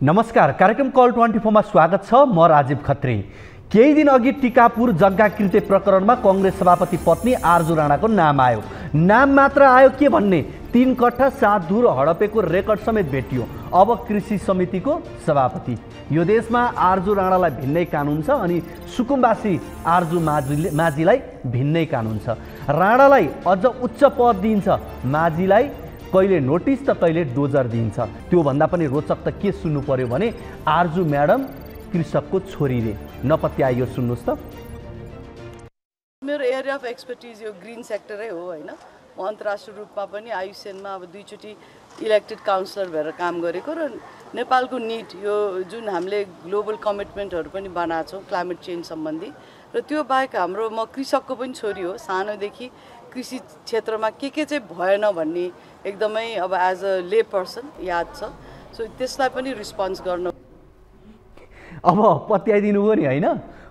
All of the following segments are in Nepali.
नमस्कार, कार्यक्रम कल 24 मा स्वागत छ। म राजीव खत्री। केही दिन अघि टिकापुर जग्गा कृत्य प्रकरणमा कांग्रेस सभापति पत्नी आरजू राणाको नाम आयो। नाम मात्र आयो के भन्ने, 3 कट्ठा 7 धुर हडपेको रेकर्ड समेत भेटियो। अब कृषि समितिको सभापति। यो देशमा आरजू राणालाई भिन्नै कानुन छ अनि सुकुम्बासी आरजू माझीलाई भिन्नै कानुन छ। राणालाई अझ उच्च पद दिइन्छ, माझीलाई कहिले नोटिस त कहिले डोजर दिइन्छ। त्यो भन्दा पनि रोचक त के सुन्नु पर्यो भने आरजू म्याडम कृषकको छोरीले नपत्यायो। सुन्नुस् त। मेरो एरिया अफ एक्सपर्टिज यो ग्रीन सेक्टरै हो हैन। म अन्तर्राष्ट्रिय रूपमा पनि आयुष्यमा अब 2 चोटि इलेक्टेड काउन्सिलर भएर काम गरेको र नेपालको नीड यो जुन हामीले ग्लोबल कमिटमेन्टहरू पनि बनाएको छौँ क्लाइमेट चेन्ज सम्बन्धी, र त्यो बाहेक हाम्रो म कृषकको पनि छोरी हो। सानोदेखि कृषि क्षेत्रमा के चाहिँ भएन भन्ने एकदमै अब एज अ ले पर्सन याद छ। सो त्यसलाई पनि रिस्पोन्स गर्नु अब पत्याइदिनु हो नि हैन।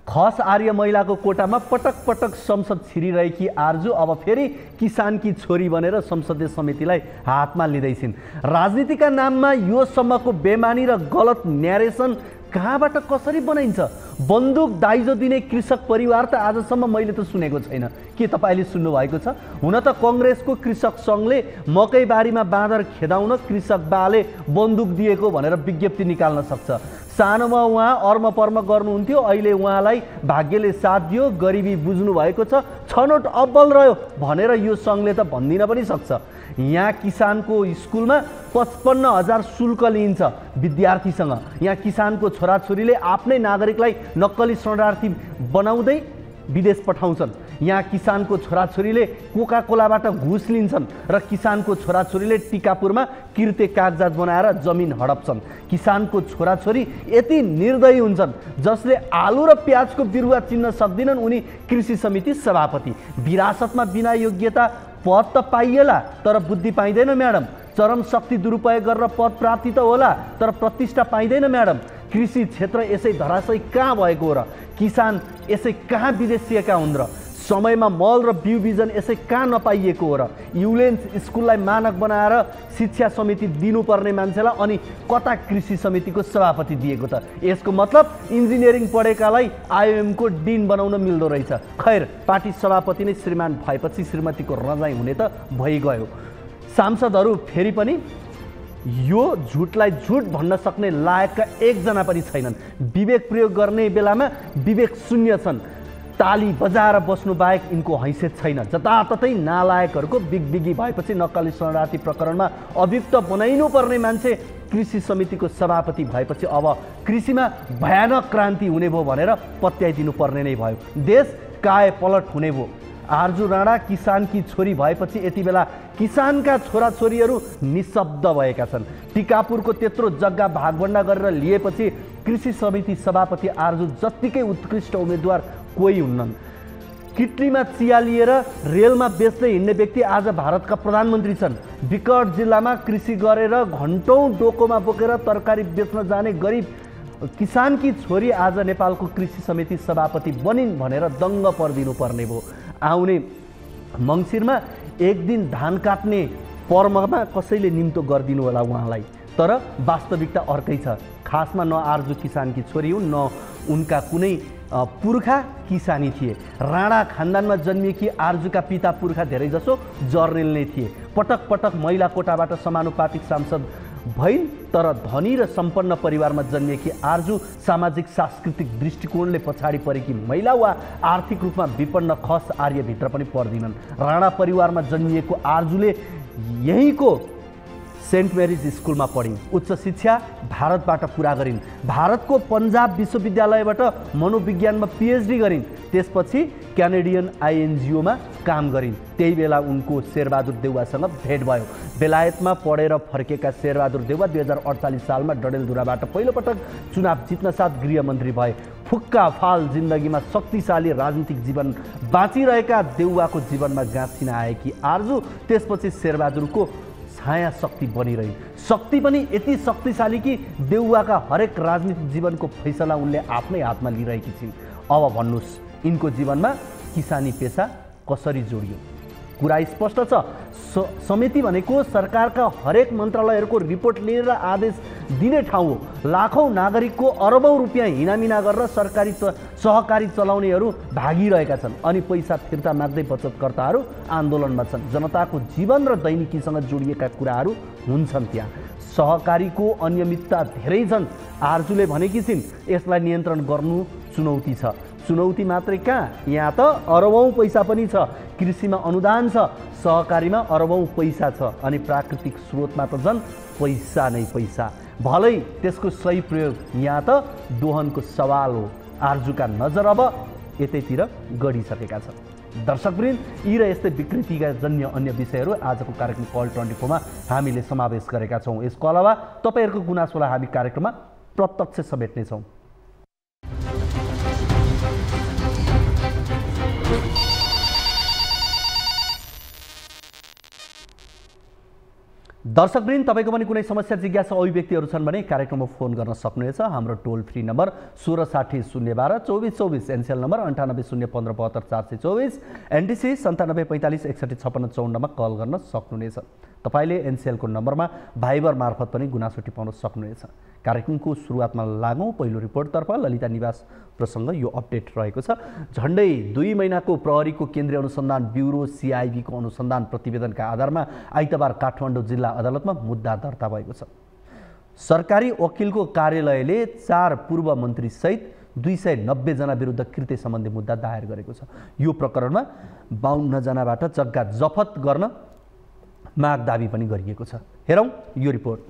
खस आर्य महिलाको कोटामा पटक पटक संसद छिरिरहेकी आरजू अब फेरि किसानकी छोरी बनेर संसदीय समितिलाई हातमा लिँदैछिन्। राजनीतिका नाममा यो सम्मको बेमानी र गलत न्यारेसन कहाँबाट कसरी बनाइन्छ? बन्दुक दाइजो दिने कृषक परिवार त आजसम्म मैले त सुनेको छैन। के तपाईले सुन्नु भएको छ? हुन त कांग्रेसको कृषक संघले मकैबारीमा बाँदर खेदाउन कृषक बाले बन्दुक दिएको भनेर विज्ञप्ति निकाल्न सक्छ। सानोमा उहाँ अर्मपर्म गर्नुहुन्थ्यो, अहिले उहाँलाई भाग्यले साथ दियो, गरिबी बुझ्नु भएको छ, छनोट अब्बल रह्यो भनेर यो संघले त भन्दिन पनि सक्छ। यहाँ किसानको स्कुलमा 55,000 शुल्क लिइन्छ विद्यार्थीसँग। यहाँ किसानको छोराछोरीले आफ्नै नागरिकलाई नक्कली शरणार्थी बनाउँदै विदेश पठाउँछन्। यहाँ किसानको छोराछोरीले कोका कोलाबाट घुस लिन्छन् र किसानको छोराछोरीले टिकापुरमा कृत्य कागजात बनाएर जमिन हडप्छन्। किसानको छोराछोरी यति निर्दयी हुन्छन् जसले आलु र प्याजको बिरुवा चिन्न सक्दिनन्। उनी कृषि समिति सभापति। विरासतमा बिना योग्यता पद त पाइएला तर बुद्धि पाइँदैन म्याडम। चरम शक्ति दुरुपयोग गरेर पद प्राप्ति त होला तर प्रतिष्ठा पाइँदैन म्याडम। कृषि क्षेत्र यसै धराशयी कहाँ भएको हो र? किसान यसै कहाँ विदेशिएका हुन् र? समयमा मल र बिउ बिजन यसै कहाँ नपाइएको हो र? युलेन्स स्कुललाई मानक बनाएर शिक्षा समिति दिनुपर्ने मान्छेलाई अनि कता कृषि समितिको सभापति दिएको त? यसको मतलब इन्जिनियरिङ पढेकालाई आइएमको डिन बनाउन मिल्दो रहेछ। खैर, पार्टी सभापति नै श्रीमान भएपछि श्रीमतीको रजाइ हुने त भइगयो। सांसदहरू फेरि पनि यो झुटलाई झुट भन्न सक्ने लायकका एकजना पनि छैनन्। विवेक प्रयोग गर्ने बेलामा विवेक शून्य छन्। ताली बजाएर बस्नु बाहेक यिनको हैसियत छैन। जताततै नालायकहरूको बिगबिगी भएपछि नक्कली शरणार्थी प्रकरणमा अभियुक्त बनाइनु पर्ने मान्छे कृषि समितिको सभापति भएपछि अब कृषिमा भयानक क्रान्ति हुने भयो भनेर पत्याइदिनु पर्ने नै भयो। देश काय पलट हुने भयो। आरजू राणा किसानकी छोरी भएपछि यति बेला किसानका छोराछोरीहरू निशब्द भएका छन्। टिकापुरको त्यत्रो जग्गा भागभण्डा गरेर लिएपछि कृषि समिति सभापति आरजू जत्तिकै उत्कृष्ट उम्मेदवार कोही हुन्नन्। किटलीमा चिया लिएर रेलमा बेच्दै हिँड्ने व्यक्ति आज भारतका प्रधानमन्त्री छन्। विकट जिल्लामा कृषि गरेर घन्टौँ डोकोमा बोकेर तरकारी बेच्न जाने गरिब किसानकी छोरी आज नेपालको कृषि समिति सभापति बनिन् भनेर दङ्ग पर्दिनु पर्ने भयो। आउने मङ्सिरमा एक दिन धान काट्ने पर्वमा कसैले निम्तो गरिदिनु होला उहाँलाई। तर वास्तविकता अर्कै छ। खासमा न आरजू किसानकी छोरी हुन् न उनका कुनै पुर्खा किसानी थिए। राणा खानदानमा जन्मिएकी आरजूका पिता पुर्खा धेरै जसो जर्नेल नै थिए। पटक पटक महिला कोटाबाट समानुपातिक सांसद भइन् तर धनी र सम्पन्न परिवारमा जन्मिएकी आरजू सामाजिक सांस्कृतिक दृष्टिकोणले पछाडि परेकी महिला वा आर्थिक रूपमा विपन्न खस आर्यभित्र पनि पर्दिनन्। राणा परिवारमा जन्मिएको आरजूले यहीँको सेन्ट मेरिज स्कुलमा पढिन्। उच्च शिक्षा भारतबाट पुरा गरिन्। भारतको पन्जाब विश्वविद्यालयबाट मनोविज्ञानमा पिएचडी गरिन्। त्यसपछि क्यानेडियन आइएनजिओमा काम गरिन्। त्यही बेला उनको शेरबहादुर देउवासँग भेट भयो। बेलायतमा पढेर फर्केका शेरबहादुर देउवा 2048 सालमा डडेलधुराबाट पहिलोपटक चुनाव जित्न साथ गृहमन्त्री भए। फुक्का फाल जिन्दगीमा शक्तिशाली राजनीतिक जीवन बाँचिरहेका देउवाको जीवनमा गाँसिन आएकी आरजू त्यसपछि शेरबहादुरको छाया शक्ति बनिरहे। शक्ति पनि यति शक्तिशाली कि देउवाका हरेक राजनीतिक जीवनको फैसला उनले आफ्नै हातमा लिइरहेकी छिन्। अब भन्नुस् यिनको जीवनमा किसानी पेसा कसरी जोडियो? कुरा स्पष्ट छ। समिति भनेको सरकारका हरेक मन्त्रालयहरूको रिपोर्ट लिएर आदेश दिने ठाउँ हो। लाखौँ नागरिकको अरबौँ रुपियाँ हिनामिना गरेर सरकारी सहकारी चलाउनेहरू भागिरहेका छन् अनि पैसा फिर्ता माग्दै बचतकर्ताहरू आन्दोलनमा छन्। जनताको जीवन र दैनिकीसँग जोडिएका कुराहरू हुन्छन्। त्यहाँ सहकारीको अनियमितता धेरै छन्। आरजुले भनेकी छिन् यसलाई नियन्त्रण गर्नु चुनौती छ। चुनौती मात्रै कहाँ, यहाँ त अरबौँ पैसा पनि छ। कृषिमा अनुदान छ, सहकारीमा अरबौँ पैसा छ अनि प्राकृतिक स्रोतमा त झन् पैसा नै पैसा। भलै त्यसको सही प्रयोग, यहाँ त दोहनको सवाल हो। आरजुका नजर अब यतैतिर गढिसकेका छन्। दर्शकवृन्द, यी र यस्तै विकृतिका जन्य अन्य विषयहरू आजको कार्यक्रम कल 24 मा हामीले समावेश गरेका छौँ। यसको अलावा तपाईँहरूको गुनासोलाई हामी कार्यक्रममा प्रत्यक्ष समेट्नेछौँ। दर्शकवृन्द, तपाईँको पनि कुनै समस्या जिज्ञासा अभिव्यक्तिहरू छन् भने कार्यक्रममा फोन गर्न सक्नुहुनेछ। हाम्रो toll free number 1660 012 2424, Ncell number 98 015 72 424, NTC 97 45 61 56 54 मा कल गर्न सक्नुहुनेछ। तपाईँले एनसीएलको नम्बरमा भाइबर मार्फत पनि गुनासो टिपाउन सक्नुहुनेछ। कार्यक्रमको सुरुवातमा लागौँ पहिलो रिपोर्टतर्फ। ललिता निवास प्रसङ्ग यो अपडेट रहेको छ। झन्डै 2 महिनाको प्रहरीको केन्द्रीय अनुसन्धान ब्युरो CIB को अनुसन्धान प्रतिवेदनका आधारमा आइतबार काठमाडौँ जिल्ला अदालतमा मुद्दा दर्ता भएको छ। सरकारी वकिलको कार्यालयले 4 पूर्व मन्त्री सहित 290 जना विरुद्ध कृत्य सम्बन्धी मुद्दा दायर गरेको छ। यो प्रकरणमा 52 जनाबाट जग्गा जफत गर्न माग दाबी पनि गरिएको छ। हेरौँ यो रिपोर्ट।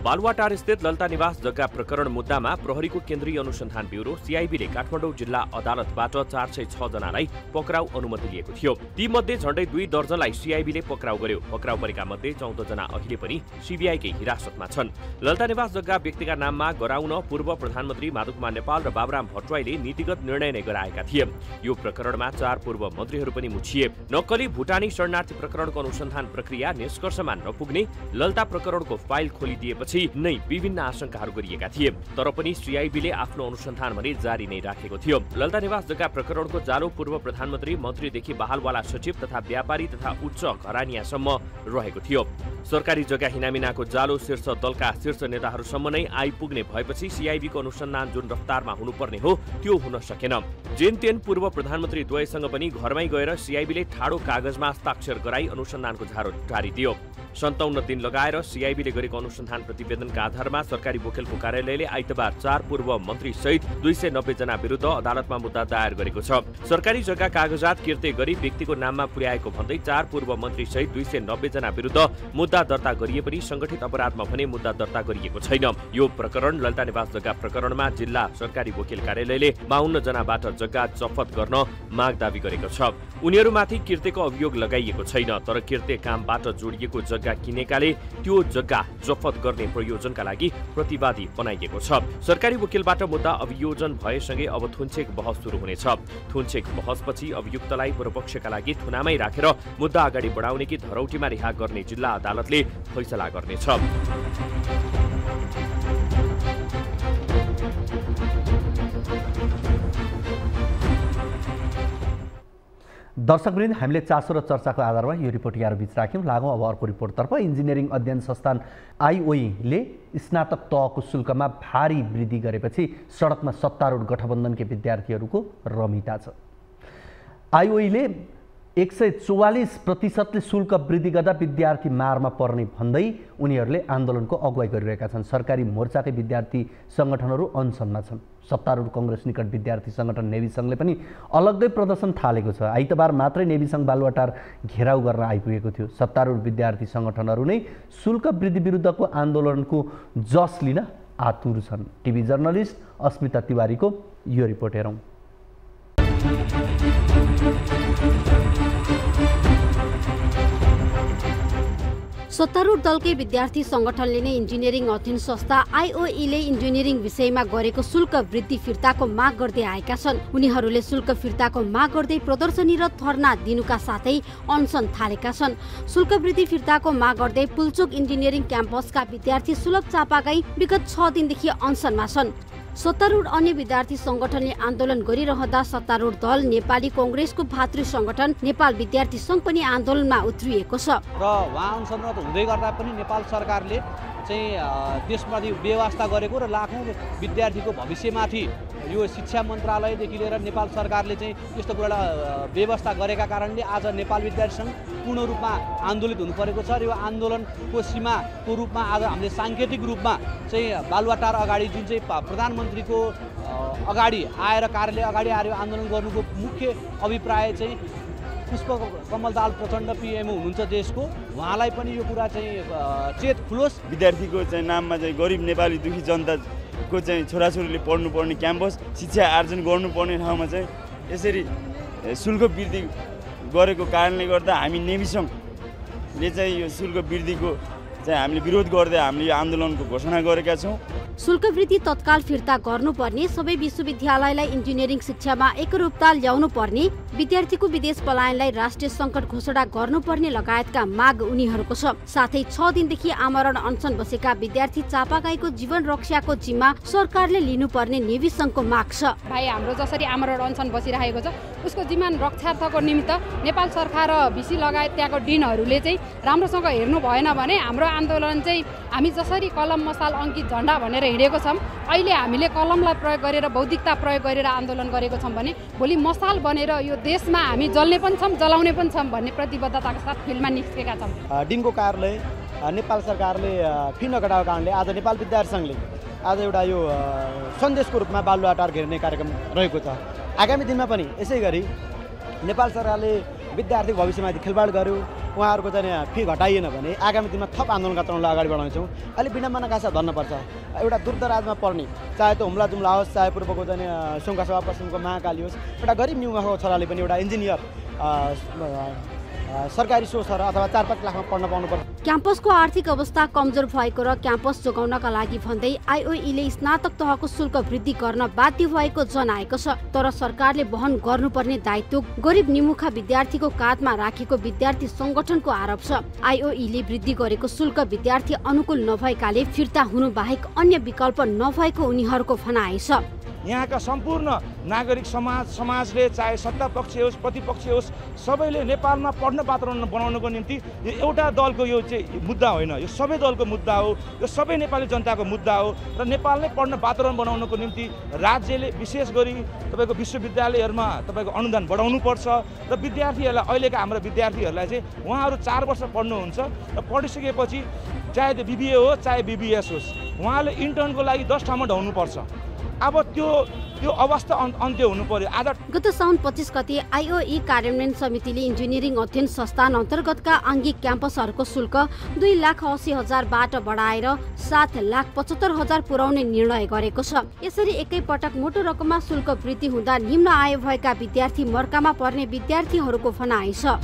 बालुवाटार स्थित ललिता निवास जग्गा प्रकरण मुद्दामा प्रहरीको केन्द्रीय अनुसन्धान ब्युरो CIB ले काठमाडौँ जिल्ला अदालतबाट 406 जनालाई पक्राउ अनुमति लिएको थियो। तीमध्ये झण्डै 2 दर्जनलाई CIB ले पक्राउ गर्यो। पक्राउ परेका मध्ये 14 जना अहिले पनि CBI कै हिरासतमा छन्। ललिता निवास जग्गा व्यक्तिका नाममा गराउन पूर्व प्रधानमन्त्री माधवकुमार नेपाल र बाबुराम भट्टराईले नीतिगत निर्णय नै गराएका थिए। यो प्रकरणमा 4 पूर्व मन्त्रीहरू पनि मुछिए। नक्कली भुटानी शरणार्थी प्रकरणको अनुसन्धान प्रक्रिया निष्कर्षमा नपुग्ने ललिता प्रकरणको फाइल खोलिदिएपछि नै विभिन्न आशंकाहरू गरिएका थिए। तर पनि CIB ले आफ्नो अनुसन्धान भने जारी नै राखेको थियो। ललिता निवास जग्गा प्रकरणको जालो पूर्व प्रधानमन्त्री, मन्त्रीदेखि बहालवाला सचिव तथा व्यापारी तथा उच्च घरानियासम्म रहेको थियो। सरकारी जग्गा हिनामिनाको जालो शीर्ष दलका शीर्ष नेताहरूसम्म नै आइपुग्ने भएपछि CIB को अनुसन्धान जुन रफ्तारमा हुनुपर्ने हो त्यो हुन सकेन। जेनतेन पूर्व प्रधानमन्त्री द्वयसँग पनि घरमै गएर CIB ले ठाडो कागजमा हस्ताक्षर गराई अनुसन्धानको झारो टारिदियो। 57 दिन लगाएर CIB ले गरेको अनुसन्धान प्रतिवेदनका आधारमा सरकारी वकिलको कार्यालयले आइतबार 4 पूर्व मन्त्री सहित 290 जना विरुद्ध अदालतमा मुद्दा दायर गरेको छ। सरकारी जग्गा कागजात किर्ते गरी व्यक्तिको नाममा पुर्याएको भन्दै 4 पूर्व मन्त्री सहित 290 जना विरुद्ध मुद्दा दर्ता गरिए पनि संगठित अपराधमा भने मुद्दा दर्ता गरिएको छैन। यो प्रकरण ललिता निवास जग्गा प्रकरणमा जिल्ला सरकारी वकिल कार्यालयले 52 जनाबाट जग्गा जफत गर्न माग दाबी गरेको छ। उनीहरूमाथि किर्तेको अभियोग लगाइएको छैन, तर किर्ते कामबाट जोडिएको जग्गा किनेकाले त्यो जग्गा जफत गर्ने प्रयोजनका लागि प्रतिवादी बनाइएको छ। सरकारी वकिलबाट मुद्दा अभियोजन भएसँगै अब थुनछेक बहस सुरु हुनेछ। थुनछेक बहसपछि अभियुक्तलाई पूर्वपक्षका लागि थुनामै राखेर मुद्दा अगाडि बढाउने कि धरौटीमा रिहा गर्ने जिल्ला अदालतले फैसला गर्नेछ। दर्शकवृन्द, हामीले चासो र चर्चाको आधारमा यो रिपोर्ट यहाँहरू बीच राख्यौँ। लागौँ अब अर्को रिपोर्टतर्फ। इन्जिनियरिङ अध्ययन संस्थान IOE ले स्नातक तहको शुल्कमा भारी वृद्धि गरेपछि सडकमा सत्तारूढ गठबन्धनका विद्यार्थीहरूको रमिता छ। IOE ले 144% शुल्क वृद्धि गर्दा विद्यार्थी मारमा पर्ने भन्दै उनीहरूले आन्दोलनको अगुवाई गरिरहेका छन्। सरकारी मोर्चाकै विद्यार्थी सङ्गठनहरू अनसनमा छन्। सत्तारूढ कांग्रेस निकट विद्यार्थी सङ्गठन नेवी सङ्घले पनि अलग्गै प्रदर्शन थालेको छ। आइतबार मात्रै नेवी सङ्घ बालुवाटार घेराउ गर्न आइपुगेको थियो। सत्तारूढ विद्यार्थी सङ्गठनहरू नै शुल्क वृद्धि विरुद्धको आन्दोलनको जस लिन आतुर छन्। टिभी जर्नलिस्ट अस्मिता तिवारीको यो रिपोर्ट हेरौँ। सत्तारूढ दलकै विद्यार्थी संगठनले नै इन्जिनियरिङ अध्ययन संस्था IOE ले इन्जिनियरिङ विषयमा गरेको शुल्क वृद्धि फिर्ताको माग गर्दै आएका छन्। उनीहरूले शुल्क फिर्ताको माग गर्दै प्रदर्शनी र धरना दिनुका साथै अनसन थालेका छन्। शुल्क वृद्धि फिर्ताको माग गर्दै पुल्चोक इन्जिनियरिङ क्याम्पसका विद्यार्थी सुलभ चापागाई विगत 6 दिनदेखि अनसनमा छन्। सत्तारूढ अन्य विद्यार्थी संगठनले आन्दोलन गरिरहँदा सत्तारूढ दल नेपाली कांग्रेसको भातृ संगठन नेपाल विद्यार्थी संघ पनि आन्दोलनमा उत्रिएको छ र उहाँ अनसनरत हुँदै गर्दा पनि नेपाल सरकारले चाहिँ त्यसमाथि व्यवस्था गरेको र लाखौं विद्यार्थीको भविष्यमाथि यो शिक्षा मन्त्रालयदेखि लिएर नेपाल सरकारले चाहिँ यस्तो कुरालाई व्यवस्था गरेका कारणले आज नेपाल विद्यार्थी संघ पूर्ण रूपमा आन्दोलित हुनु परेको छ र यो आन्दोलनको सीमाको रूपमा आज हामीले सांकेतिक रूपमा चाहिँ बालुवाटार अगाडि जुन चाहिँ प्रधानमन्त्रीको अगाडि आएर कार्यालय अगाडि आएर आन्दोलन गर्नुको मुख्य अभिप्राय चाहिँ पुष्पकमल दाहाल प्रचण्ड पीएम हुनुहुन्छ देशको, उहाँलाई पनि यो कुरा चाहिँ चेत खुलोस्। विद्यार्थीको चाहिँ नाममा चाहिँ गरिब नेपाली दुखी जनताको चाहिँ छोराछोरीले पढ्नुपर्ने क्याम्पस शिक्षा आर्जन गर्नुपर्ने ठाउँमा चाहिँ यसरी शुल्क वृद्धि गरेको कारणले गर्दा हामी नेभी सङ्घले चाहिँ यो शुल्क वृद्धिको चाहिँ हामीले विरोध गर्दै हामीले यो आन्दोलनको घोषणा गरेका छौँ। शुल्क वृद्धि तत्काल फिर्ता गर्नुपर्ने, सबै विश्वविद्यालयलाई इन्जिनियरिङ शिक्षामा एकरूपता ल्याउनु पर्ने, विद्यार्थीको विदेश पलायनलाई राष्ट्रिय संकट घोषणा गर्नुपर्ने लगायतका माग उनीहरूको छ। साथै 6 दिनदेखि आमरण अनसन बसेका विद्यार्थी चापागाईको जीवन रक्षाको जिम्मा सरकारले लिनुपर्ने नेभी संघको माग छ। भाइ हाम्रो जसरी आमरण अनसन बसिरहेको छ उसको जीवन रक्षार्थको निमित्त नेपाल सरकार र भिसी लगायत त्यहाँको डिनहरूले चाहिँ राम्रोसँग हेर्नु भएन भने हाम्रो आन्दोलन चाहिँ हामी जसरी कलम मसाल अङ्कित झण्डा भनेर हिँडेको छौँ, अहिले हामीले कलमलाई प्रयोग गरेर बौद्धिकता प्रयोग गरेर आन्दोलन गरेको छौँ भने भोलि मसाल बनेर यो देशमा हामी जल्ने पनि छौँ जलाउने पनि छौँ भन्ने प्रतिबद्धताका साथ फिल्डमा निस्केका छौँ। डिनको कार्यालय नेपाल सरकारले फी नघटाएको कारणले आज नेपाल विद्यार्थी सङ्घले आज एउटा यो सन्देशको रूपमा बालुवाटार घेर्ने कार्यक्रम रहेको छ। आगामी दिनमा पनि यसै गरी नेपाल सरकारले विद्यार्थीको भविष्यमाथि खेलबाड गर्यो, उहाँहरूको चाहिँ फी घटाइएन भने आगामी दिनमा थप आन्दोलनका तर्फबाट अगाडि बढाउनेछौँ। अहिले विडम्बनाका साथ भन्नुपर्छ, एउटा दूरदराजमा पर्ने चाहे त्यो हुम्ला जुम्ला होस्, चाहे पूर्वको चाहिँ सुनखा पश्चिमको महाकाली होस्, एउटा गरिब निमुवाको छोराले पनि एउटा इन्जिनियर सरकारी सोचर अथवा 4-5 लाखमा पढ्न पाउनुपर्छ। क्याम्पसको आर्थिक अवस्था कमजोर भएको र क्याम्पस जोगाउनका लागि भन्दै आइओईले स्नातक तहको शुल्क वृद्धि गर्न बाध्य भएको जनाएको छ। तर सरकारले वहन गर्नुपर्ने दायित्व गरिब निमुखा विद्यार्थीको काँधमा राखेको विद्यार्थी संगठनको आरोप छ। आइओईले वृद्धि गरेको शुल्क विद्यार्थी अनुकूल नभएकाले फिर्ता हुनु बाहेक अन्य विकल्प नभएको उनीहरूको भनाइ छ। यहाँका सम्पूर्ण नागरिक समाजले चाहे सत्ता पक्ष होस् प्रतिपक्ष होस् सबैले नेपालमा पढ्न वातावरण बनाउनको निम्ति यो एउटा दलको यो चाहिँ मुद्दा होइन, यो सबै दलको मुद्दा हो, यो सबै नेपाली जनताको मुद्दा हो र नेपालले पढ्न वातावरण बनाउनको निम्ति राज्यले विशेष गरी तपाईँको विश्वविद्यालयहरूमा तपाईँको अनुदान बढाउनुपर्छ र विद्यार्थीहरूलाई अहिलेका हाम्रो विद्यार्थीहरूलाई चाहिँ उहाँहरू 4 वर्ष पढ्नुहुन्छ र पढिसकेपछि चाहे त्यो बिबिए होस् चाहे बिबिएस होस् उहाँले इन्टर्नको लागि 10 ठाउँमा ढाउनुपर्छ। अब त्यो अवस्था अन्त्य हुनु पर्यो। गत साउन 25 गते आइओई कार्यान्वयन समितिले इन्जिनियरिङ अध्ययन संस्थान अन्तर्गतका आङ्गिक क्याम्पसहरूको शुल्क 2,80,000बाट बढाएर 7,75,000 पुर्याउने निर्णय गरेको छ। यसरी एकैपटक मोटो रकममा शुल्क वृद्धि हुँदा निम्न आय भएका विद्यार्थी मर्कामा पर्ने विद्यार्थीहरूको भनाइ छ।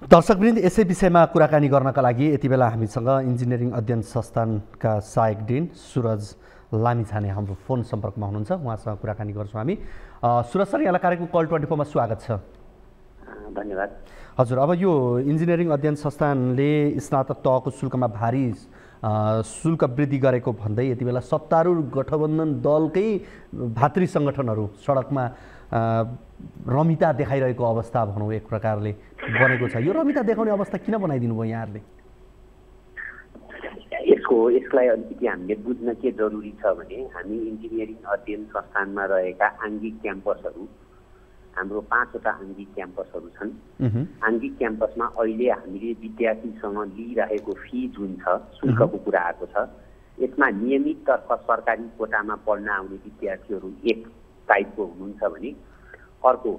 दर्शकवृन्द, यसै विषयमा कुराकानी गर्नका लागि यति बेला हामीसँग इन्जिनियरिङ अध्ययन संस्थानका सहायक डिन सुरज लामिछाने हाम्रो फोन सम्पर्कमा हुनुहुन्छ। उहाँसँग कुराकानी गर्छौँ हामी। सुरज सर, यहाँलाई कार्यक्रम कल 24 मा स्वागत छ। धन्यवाद। हजुर, अब यो इन्जिनियरिङ अध्ययन संस्थानले स्नातक तहको शुल्कमा भारी शुल्क वृद्धि गरेको भन्दै यति बेला सत्तारूढ गठबन्धन दलकै भातृ सङ्गठनहरू सडकमा रमिता देखाइरहेको अवस्था भनौँ एक प्रकारले बनेको छ। यो रमिता देखाउने अवस्था किन बनाइदिनु भयो यहाँहरूले? यसलाई अलिकति हामीले बुझ्न के जरुरी छ भने हामी इन्जिनियरिङ अध्ययन संस्थानमा रहेका आङ्गिक क्याम्पसहरू, हाम्रो 5वटा आङ्गिक क्याम्पसहरू छन्। आङ्गिक क्याम्पसमा अहिले हामीले विद्यार्थीसँग लिइरहेको फी जुन छ, शुल्कको कुरा आएको छ, यसमा नियमिततर्फ सरकारी कोटामा पढ्न आउने विद्यार्थीहरू एक टाइपको हुनुहुन्छ भने अर्को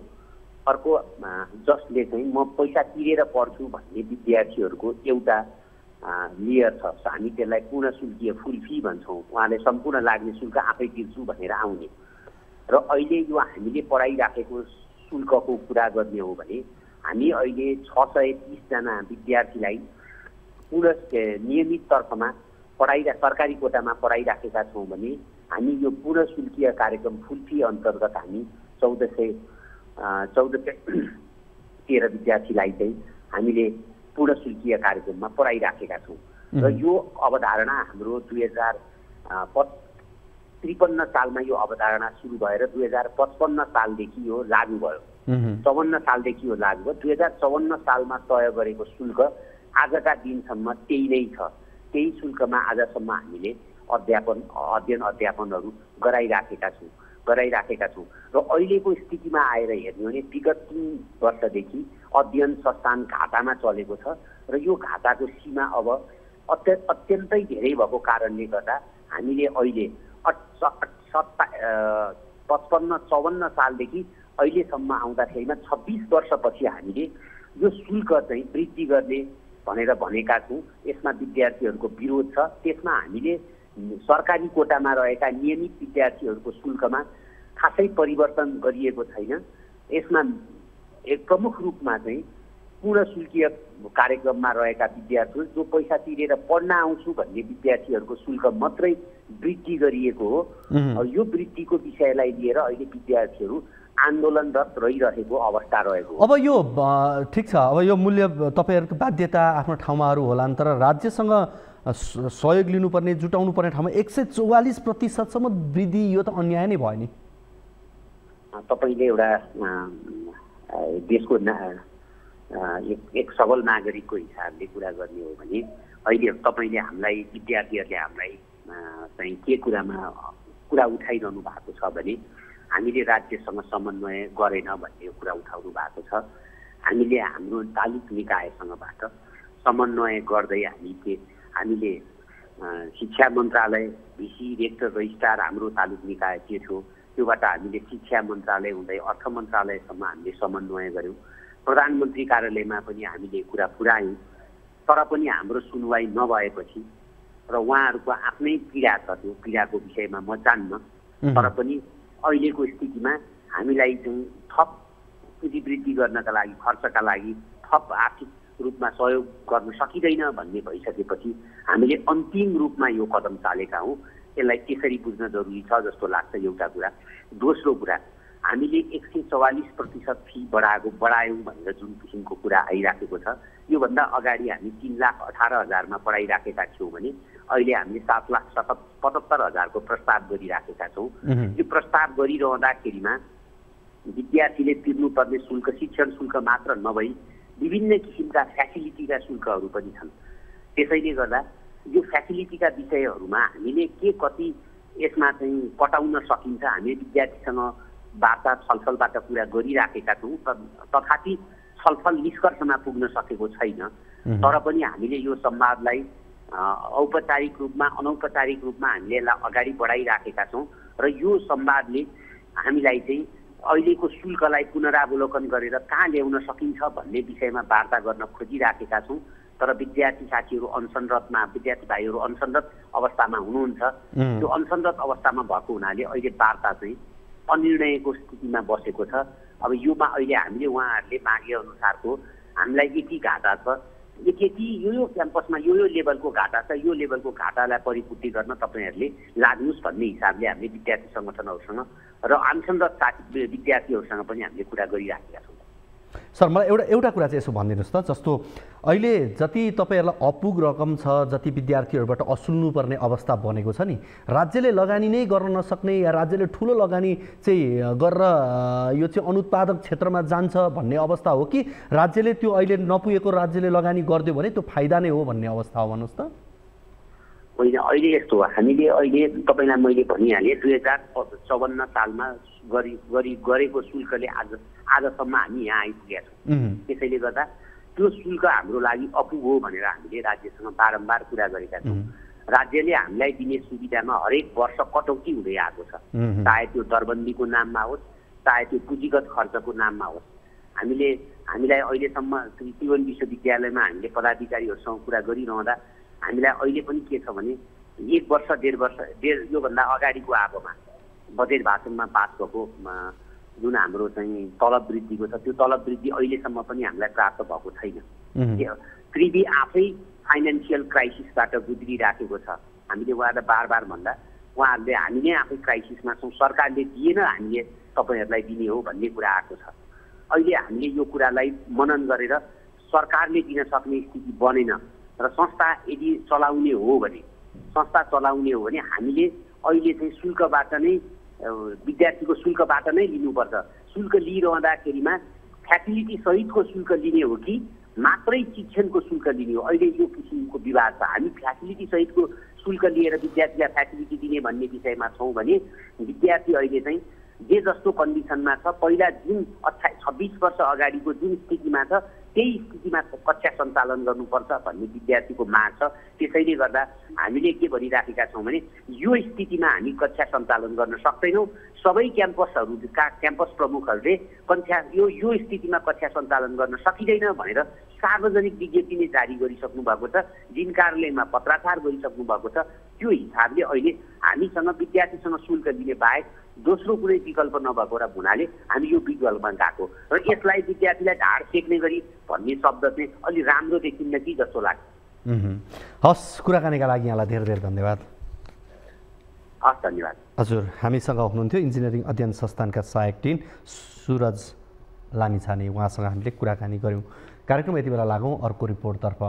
जसले चाहिँ म पैसा तिरेर पढ्छु भन्ने विद्यार्थीहरूको एउटा लेयर छ। हामी त्यसलाई पूर्ण शुल्कीय फुल फी भन्छौँ। उहाँले सम्पूर्ण लाग्ने शुल्क आफै तिर्छु भनेर आउने र अहिले यो हामीले पढाइराखेको शुल्कको कुरा गर्ने हो भने हामी अहिले 630 जना विद्यार्थीलाई पूर्ण नियमित तर्फमा सरकारी कोटामा पढाइराखेका छौँ भने हामी यो पूर्ण शुल्कीय कार्यक्रम फुल फी अन्तर्गत हामी 1413 विद्यार्थीलाई चाहिँ हामीले पूर्ण शुल्कीय कार्यक्रममा पढाइराखेका छौँ र यो अवधारणा हाम्रो 2053 सालमा यो अवधारणा सुरु भएर 2055 सालदेखि यो लागू भयो। 54 सालदेखि यो लागू भयो। 2054 सालमा तय गरेको शुल्क आजका दिनसम्म त्यही नै छ। त्यही शुल्कमा आजसम्म हामीले अध्ययन अध्यापनहरू गराइराखेका छौँ र अहिलेको स्थितिमा आएर हेर्ने हो भने विगत 3 वर्षदेखि अध्ययन संस्थान घाटामा चलेको छ र यो घाटाको सीमा अब अत्यन्तै धेरै भएको कारणले गर्दा हामीले अहिले 55-54 सालदेखि अहिलेसम्म आउँदाखेरिमा 26 वर्षपछि हामीले यो शुल्क चाहिँ वृद्धि गर्ने भनेर भनेका छौँ। यसमा विद्यार्थीहरूको विरोध छ। त्यसमा हामीले सरकारी कोटामा रहेका नियमित विद्यार्थीहरूको शुल्कमा खासै परिवर्तन गरिएको छैन। यसमा एक प्रमुख रूपमा चाहिँ पूर्ण शुल्कीय कार्यक्रममा रहेका विद्यार्थीहरू जो पैसा तिरेर पढ्न आउँछु भन्ने विद्यार्थीहरूको शुल्क मात्रै वृद्धि गरिएको हो। यो वृद्धिको विषयलाई लिएर अहिले विद्यार्थीहरू आन्दोलनरत रहिरहेको अवस्था रहेको। अब यो ठिक छ, अब यो मूल्य तपाईँहरूको बाध्यता आफ्नो ठाउँमाहरू होलान्, तर राज्यसँग सहयोग लिनुपर्ने जुटाउनु पर्ने ठाउँमा 144% वृद्धि, यो त अन्याय नै भयो नि। तपाईँले एउटा देशको एक सबल नागरिकको हिसाबले कुरा गर्ने हो भने अहिले तपाईँले हामीलाई विद्यार्थीहरूले हामीलाई चाहिँ के कुरामा कुरा उठाइरहनु भएको छ भने हामीले राज्यसँग समन्वय गरेन भन्ने कुरा उठाउनु भएको छ। हामीले हाम्रो तालुक निकायसँगबाट समन्वय गर्दै हामीले शिक्षा मन्त्रालय, भिसी, रेक्टर, रजिस्ट्रार हाम्रो तालुक निकाय के थियो त्योबाट हामीले शिक्षा मन्त्रालय हुँदै अर्थ मन्त्रालयसम्म हामीले समन्वय गऱ्यौँ। प्रधानमन्त्री कार्यालयमा पनि हामीले कुरा पुर्यायौँ, तर पनि हाम्रो सुनवाई नभएपछि र उहाँहरूको आफ्नै पीडा छ, त्यो पीडाको विषयमा म जान्न, तर पनि अहिलेको स्थितिमा हामीलाई चाहिँ थप पुँजी वृद्धि गर्नका लागि, खर्चका लागि थप आर्थिक रूपमा सहयोग गर्न सकिँदैन भन्ने भइसकेपछि हामीले अन्तिम रूपमा यो कदम चालेका हौँ। यसलाई त्यसरी बुझ्न जरुरी छ जस्तो लाग्छ एउटा कुरा। दोस्रो कुरा, हामीले 144% फी बढायौँ भनेर जुन किसिमको कुरा आइराखेको छ, योभन्दा अगाडि हामी 3,18,000मा पढाइराखेका थियौँ भने अहिले हामीले 7,77,000को प्रस्ताव गरिराखेका छौँ। यो प्रस्ताव गरिरहँदाखेरिमा विद्यार्थीले तिर्नुपर्ने शुल्क शिक्षण शुल्क मात्र नभई विभिन्न किसिमका फ्यासिलिटीका शुल्कहरू पनि छन्। त्यसैले गर्दा यो फ्यासिलिटीका विषयहरूमा हामीले के कति यसमा चाहिँ कटाउन सकिन्छ, हामी विद्यार्थीसँग वार्ता छलफलबाट कुरा गरिराखेका छौँ, तथापि छलफल निष्कर्षमा पुग्न सकेको छैन। तर पनि हामीले यो संवादलाई औपचारिक रूपमा अनौपचारिक रूपमा हामीले यसलाई अगाडि बढाइराखेका छौँ र यो संवादले हामीलाई चाहिँ अहिलेको शुल्कलाई पुनरावलोकन गरेर कहाँ ल्याउन सकिन्छ भन्ने विषयमा वार्ता गर्न खोजिराखेका छौँ। तर विद्यार्थी साथीहरू अनसनरतमा, विद्यार्थी भाइहरू अनसनरत अवस्थामा हुनुहुन्छ। त्यो अनसनरत अवस्थामा भएको हुनाले अहिले वार्ता चाहिँ अनिर्णयको स्थितिमा बसेको छ। अब योमा अहिले हामीले उहाँहरूले मागे अनुसारको हामीलाई यति घाटा छ, यति यो क्याम्पसमा यो लेभलको घाटा छ, यो लेभलको घाटालाई परिपूर्ति गर्न तपाईँहरूले लाग्नुहोस् भन्ने हिसाबले हामीले विद्यार्थी सङ्गठनहरूसँग र अनसनरत साथी विद्यार्थीहरूसँग पनि हामीले कुरा गरिराखेका छौँ। सर, मलाई एउटा कुरा चाहिँ यसो भनिदिनुहोस् त, जस्तो अहिले जति तपाईँहरूलाई अपुग रकम छ, जति विद्यार्थीहरूबाट असुल्नुपर्ने अवस्था बनेको छ नि, राज्यले लगानी नै गर्न नसक्ने या राज्यले ठुलो लगानी चाहिँ गरेर यो चाहिँ अनुत्पादक क्षेत्रमा जान्छ भन्ने अवस्था हो कि राज्यले त्यो अहिले नपुगेको राज्यले लगानी गरिदियो भने त्यो फाइदा नै हो भन्ने अवस्था हो? भन्नुहोस् त। होइन, अहिले यस्तो हो, हामीले अहिले तपाईँलाई मैले भनिहालेँ 2054 सालमा गरेको शुल्कले आजसम्म हामी यहाँ आइपुगेका छौँ। त्यसैले गर्दा त्यो शुल्क हाम्रो लागि अपुग हो भनेर हामीले राज्यसँग बारम्बार कुरा गरेका छौँ। राज्यले हामीलाई दिने सुविधामा हरेक वर्ष कटौती हुँदै आएको छ, चाहे त्यो दरबन्दीको नाममा होस्, चाहे त्यो पुँजीगत खर्चको नाममा होस्। हामीलाई अहिलेसम्म त्रिभुवन विश्वविद्यालयमा हामीले पदाधिकारीहरूसँग कुरा गरिरहँदा हामीलाई अहिले पनि के छ भने 1 वर्ष 1.5 वर्ष योभन्दा अगाडिको आगोमा बजेट भाषणमा पास भएको जुन हाम्रो चाहिँ तलब वृद्धिको छ, त्यो तलब वृद्धि अहिलेसम्म पनि हामीलाई प्राप्त भएको छैन। त्रिवी आफै फाइनेन्सियल क्राइसिसबाट गुज्रिराखेको छ। हामीले उहाँलाई बार भन्दा उहाँहरूले हामी नै आफै क्राइसिसमा छौँ, सरकारले दिएन हामीले तपाईँहरूलाई दिने हो भन्ने कुरा आएको छ। अहिले हामीले यो कुरालाई मनन गरेर सरकारले दिन सक्ने स्थिति बनेन र संस्था यदि चलाउने हो भने हामीले अहिले चाहिँ शुल्कबाट नै विद्यार्थीको शुल्कबाट नै लिनुपर्छ। शुल्क लिइरहँदाखेरिमा फ्यासिलिटी सहितको शुल्क लिने हो कि मात्रै शिक्षणको शुल्क लिने हो, अहिले यो किसिमको विवाद छ। हामी फ्यासिलिटी सहितको शुल्क लिएर विद्यार्थीलाई फ्यासिलिटी दिने भन्ने विषयमा छौँ भने विद्यार्थी अहिले चाहिँ जे जस्तो कन्डिसनमा छ, पहिला जुन 26 वर्ष अगाडिको जुन स्थितिमा छ त्यही स्थितिमा कक्षा सञ्चालन गर्नुपर्छ भन्ने विद्यार्थीको माग छ। त्यसैले गर्दा हामीले के भनिराखेका छौँ भने यो स्थितिमा हामी कक्षा सञ्चालन गर्न सक्दैनौँ। सबै क्याम्पसहरूका क्याम्पस प्रमुखहरूले यो स्थितिमा कक्षा सञ्चालन गर्न सकिँदैन भनेर सार्वजनिक विज्ञप्ति नै जारी गरिसक्नु भएको छ, जिन कार्यालयमा पत्राचार गरिसक्नु भएको छ। त्यो हिसाबले अहिले हामीसँग विद्यार्थीसँग शुल्क दिने बाहेक दोस्रो कुनै विकल्प नभएको हुनाले हामी यो विकल्पमा गएको र यसलाई विद्यार्थीलाई ढाड सेक्ने गरी भन्ने शब्द चाहिँ अलि राम्रो देखिन्न कि जस्तो लाग्छ। हस्, कुराकानीका लागि यहाँलाई धेरै धेरै धन्यवाद। हस्, धन्यवाद। हजुर, हामीसँग हुनुहुन्थ्यो इन्जिनियरिङ अध्ययन संस्थानका सहायक डिन सुरज लामिछाने, उहाँसँग हामीले कुराकानी गऱ्यौँ। कार्यक्रम यति बेला लागौँ अर्को रिपोर्टतर्फ।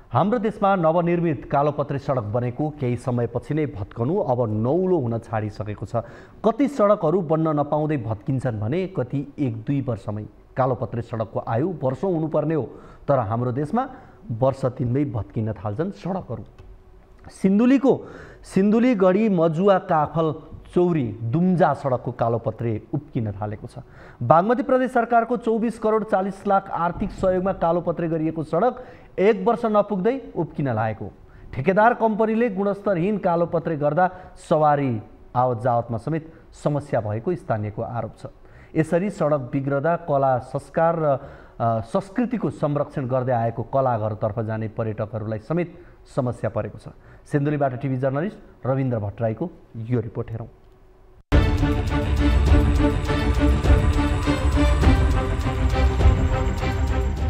हाम्रो देशमा नवनिर्मित कालोपत्रे सडक बनेको केही समयपछि नै भत्कनु अब नौलो हुन छाडिसकेको छ। कति सडकहरू बन्न नपाउँदै भत्किन्छन् भने कति 1-2 वर्षमै। कालोपत्रे सडकको आयु वर्षौँ हुनुपर्ने हो, तर हाम्रो देशमा वर्ष 3मै भत्किन थाल्छन् सडकहरू। सिन्धुली गढी मजुवा काफल चौरी दुम्जा सडकको कालोपत्रे उप्किन थालेको छ। बागमती प्रदेश सरकारको 24 करोड 40 लाख आर्थिक सहयोगमा कालोपत्रे गरिएको सडक 1 वर्ष नपुग्दै उप्किन लागेको। ठेकेदार कम्पनीले गुणस्तरहीन कालोपत्रे गर्दा सवारी आवत जावतमा समेत समस्या भएको स्थानीयको आरोप छ। यसरी सडक बिग्रदा कला संस्कार र संस्कृतिको संरक्षण गर्दै आएको कलाघरतर्फ जाने पर्यटकहरूलाई समेत समस्या परेको छ। सिन्धुलीबाट टिभी जर्नलिस्ट रविन्द्र भट्टराईको यो रिपोर्ट हेरौँ।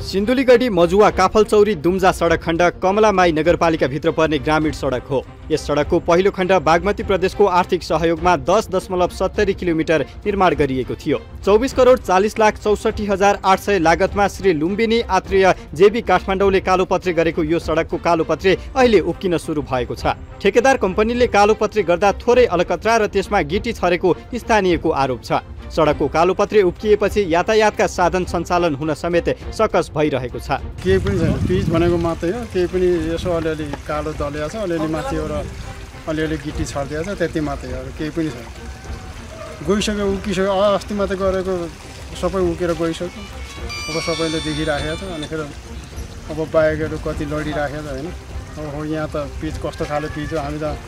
सिन्धुलीगढी मजुवा काफलचौरी दुम्जा सडक खण्ड कमलामाई नगरपालिकाभित्र पर्ने ग्रामीण सडक हो। यस सडकको पहिलो खण्ड बागमती प्रदेशको आर्थिक सहयोगमा 10.70 किलोमिटर निर्माण गरिएको थियो। 24 करोड 40 लाख 64,800 लागतमा श्री लुम्बिनी आत्रेय जेबी काठमाडौँले कालोपत्रे गरेको यो सडकको कालोपत्रे अहिले उक्किन सुरु भएको छ। ठेकेदार कम्पनीले कालोपत्रे गर्दा थोरै अलकत्रा र त्यसमा गिटी छरेको स्थानीयको आरोप छ। सडकको कालोपत्रे उक्किएपछि यातायातका साधन सञ्चालन हुन समेत सकस भइरहेको छ। केही पनि छैन, पिच भनेको मात्रै हो। केही पनि यसो अलिअलि कालो दलिया छ, अलिअलि माथि एउटा अलिअलि गिटी छरिदिएको छ, त्यति मात्रै हो। केही पनि छैन, गइसक्यो, उक्किसक्यो। अस्ति मात्रै गरेको सबै उकेर गइसक्यो। अब सबैले देखिराखेको छ। अनि फेरि अब बाइकहरू कति लडिराखेको छ होइन। अब हो यहाँ त पिच कस्तो खाले पिच हो, हामी त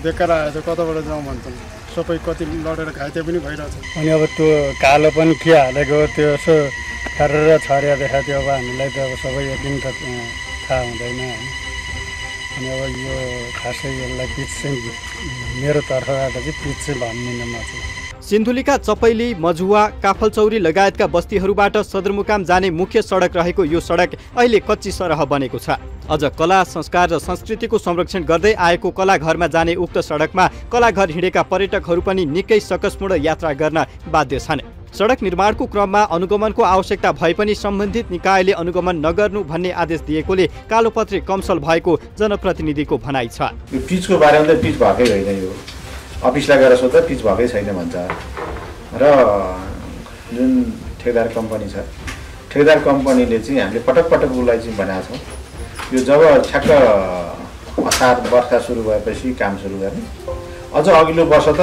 बेकार आएछ, कताबाट जाउँ भन्छौँ। सबै कति लडेर घाइते पनि भइरहेछ। अनि अब त्यो कालो पनि के हालेको त्यो यसो ठरेर छरिया देखाएको थियो। अब हामीलाई त अब सबै यति त थाहा हुँदैन होइन। अनि अब यो खासै यसलाई पिच चाहिँ मेरो तर्फबाट चाहिँ पिच चाहिँ भन्दिनँ म चाहिँ। सिन्धुलीका चपैली मजुवा काफलचौरी लगायतका बस्तीहरूबाट सदरमुकाम जाने मुख्य सडक रहेको यो सडक अहिले कच्ची सरह बनेको छ। अझ कला संस्कार र संस्कृतिको संरक्षण गर्दै आएको कलाघरमा जाने उक्त सडकमा कलाघर हिँडेका पर्यटकहरू पनि निकै सकसपूर्ण यात्रा गर्न बाध्य छन्। सडक निर्माणको क्रममा अनुगमनको आवश्यकता भए पनि सम्बन्धित निकायले अनुगमन नगर्नु भन्ने आदेश दिएकोले कालोपत्रे कमसल भएको जनप्रतिनिधिको भनाइ छ। यो पिचको बारेमा त पिच भएकै होइन, यो अफिसलाई गएर सोध्दा पिच भएकै छैन भन्छ। र जुन ठेकेदार कम्पनी छ, ठेकेदार कम्पनीले चाहिँ हामीले पटक पटक उसलाई चाहिँ भनेको छौँ, यो जब ठ्याक्क असार वर्षा सुरु भएपछि काम सुरु गर्ने। अझ अघिल्लो वर्ष त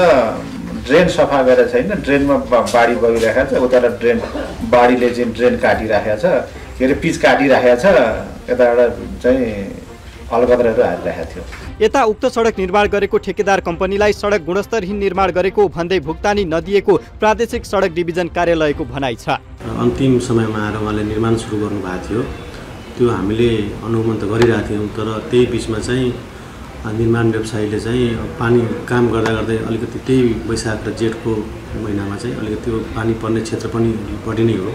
ड्रेन सफा गरेर छैन, ड्रेनमा बाढी बगिरहेको छ, उता ड्रेन बाढीले चाहिँ ड्रेन काटिराखेको छ, के अरे पिच काटिराखेको छ, यताबाट चाहिँ अलगतराहरू हालिरहेको थियो। यता उक्त सडक निर्माण गरेको ठेकेदार कम्पनीलाई सडक गुणस्तरहीन निर्माण गरेको भन्दै भुक्तानी नदिएको प्रादेशिक सडक डिभिजन कार्यालयको भनाइ छ। अन्तिम समयमा आएर उहाँले निर्माण सुरु गर्नुभएको थियो, त्यो हामीले अनुगमन त गरिरहेको थियौँ। तर त्यही बिचमा चाहिँ निर्माण व्यवसायीले चाहिँ पानी काम गर्दा गर्दै अलिकति त्यही वैशाख र जेठको महिनामा चाहिँ अलिकति त्यो पानी पर्ने क्षेत्र पनि बढी नै हो।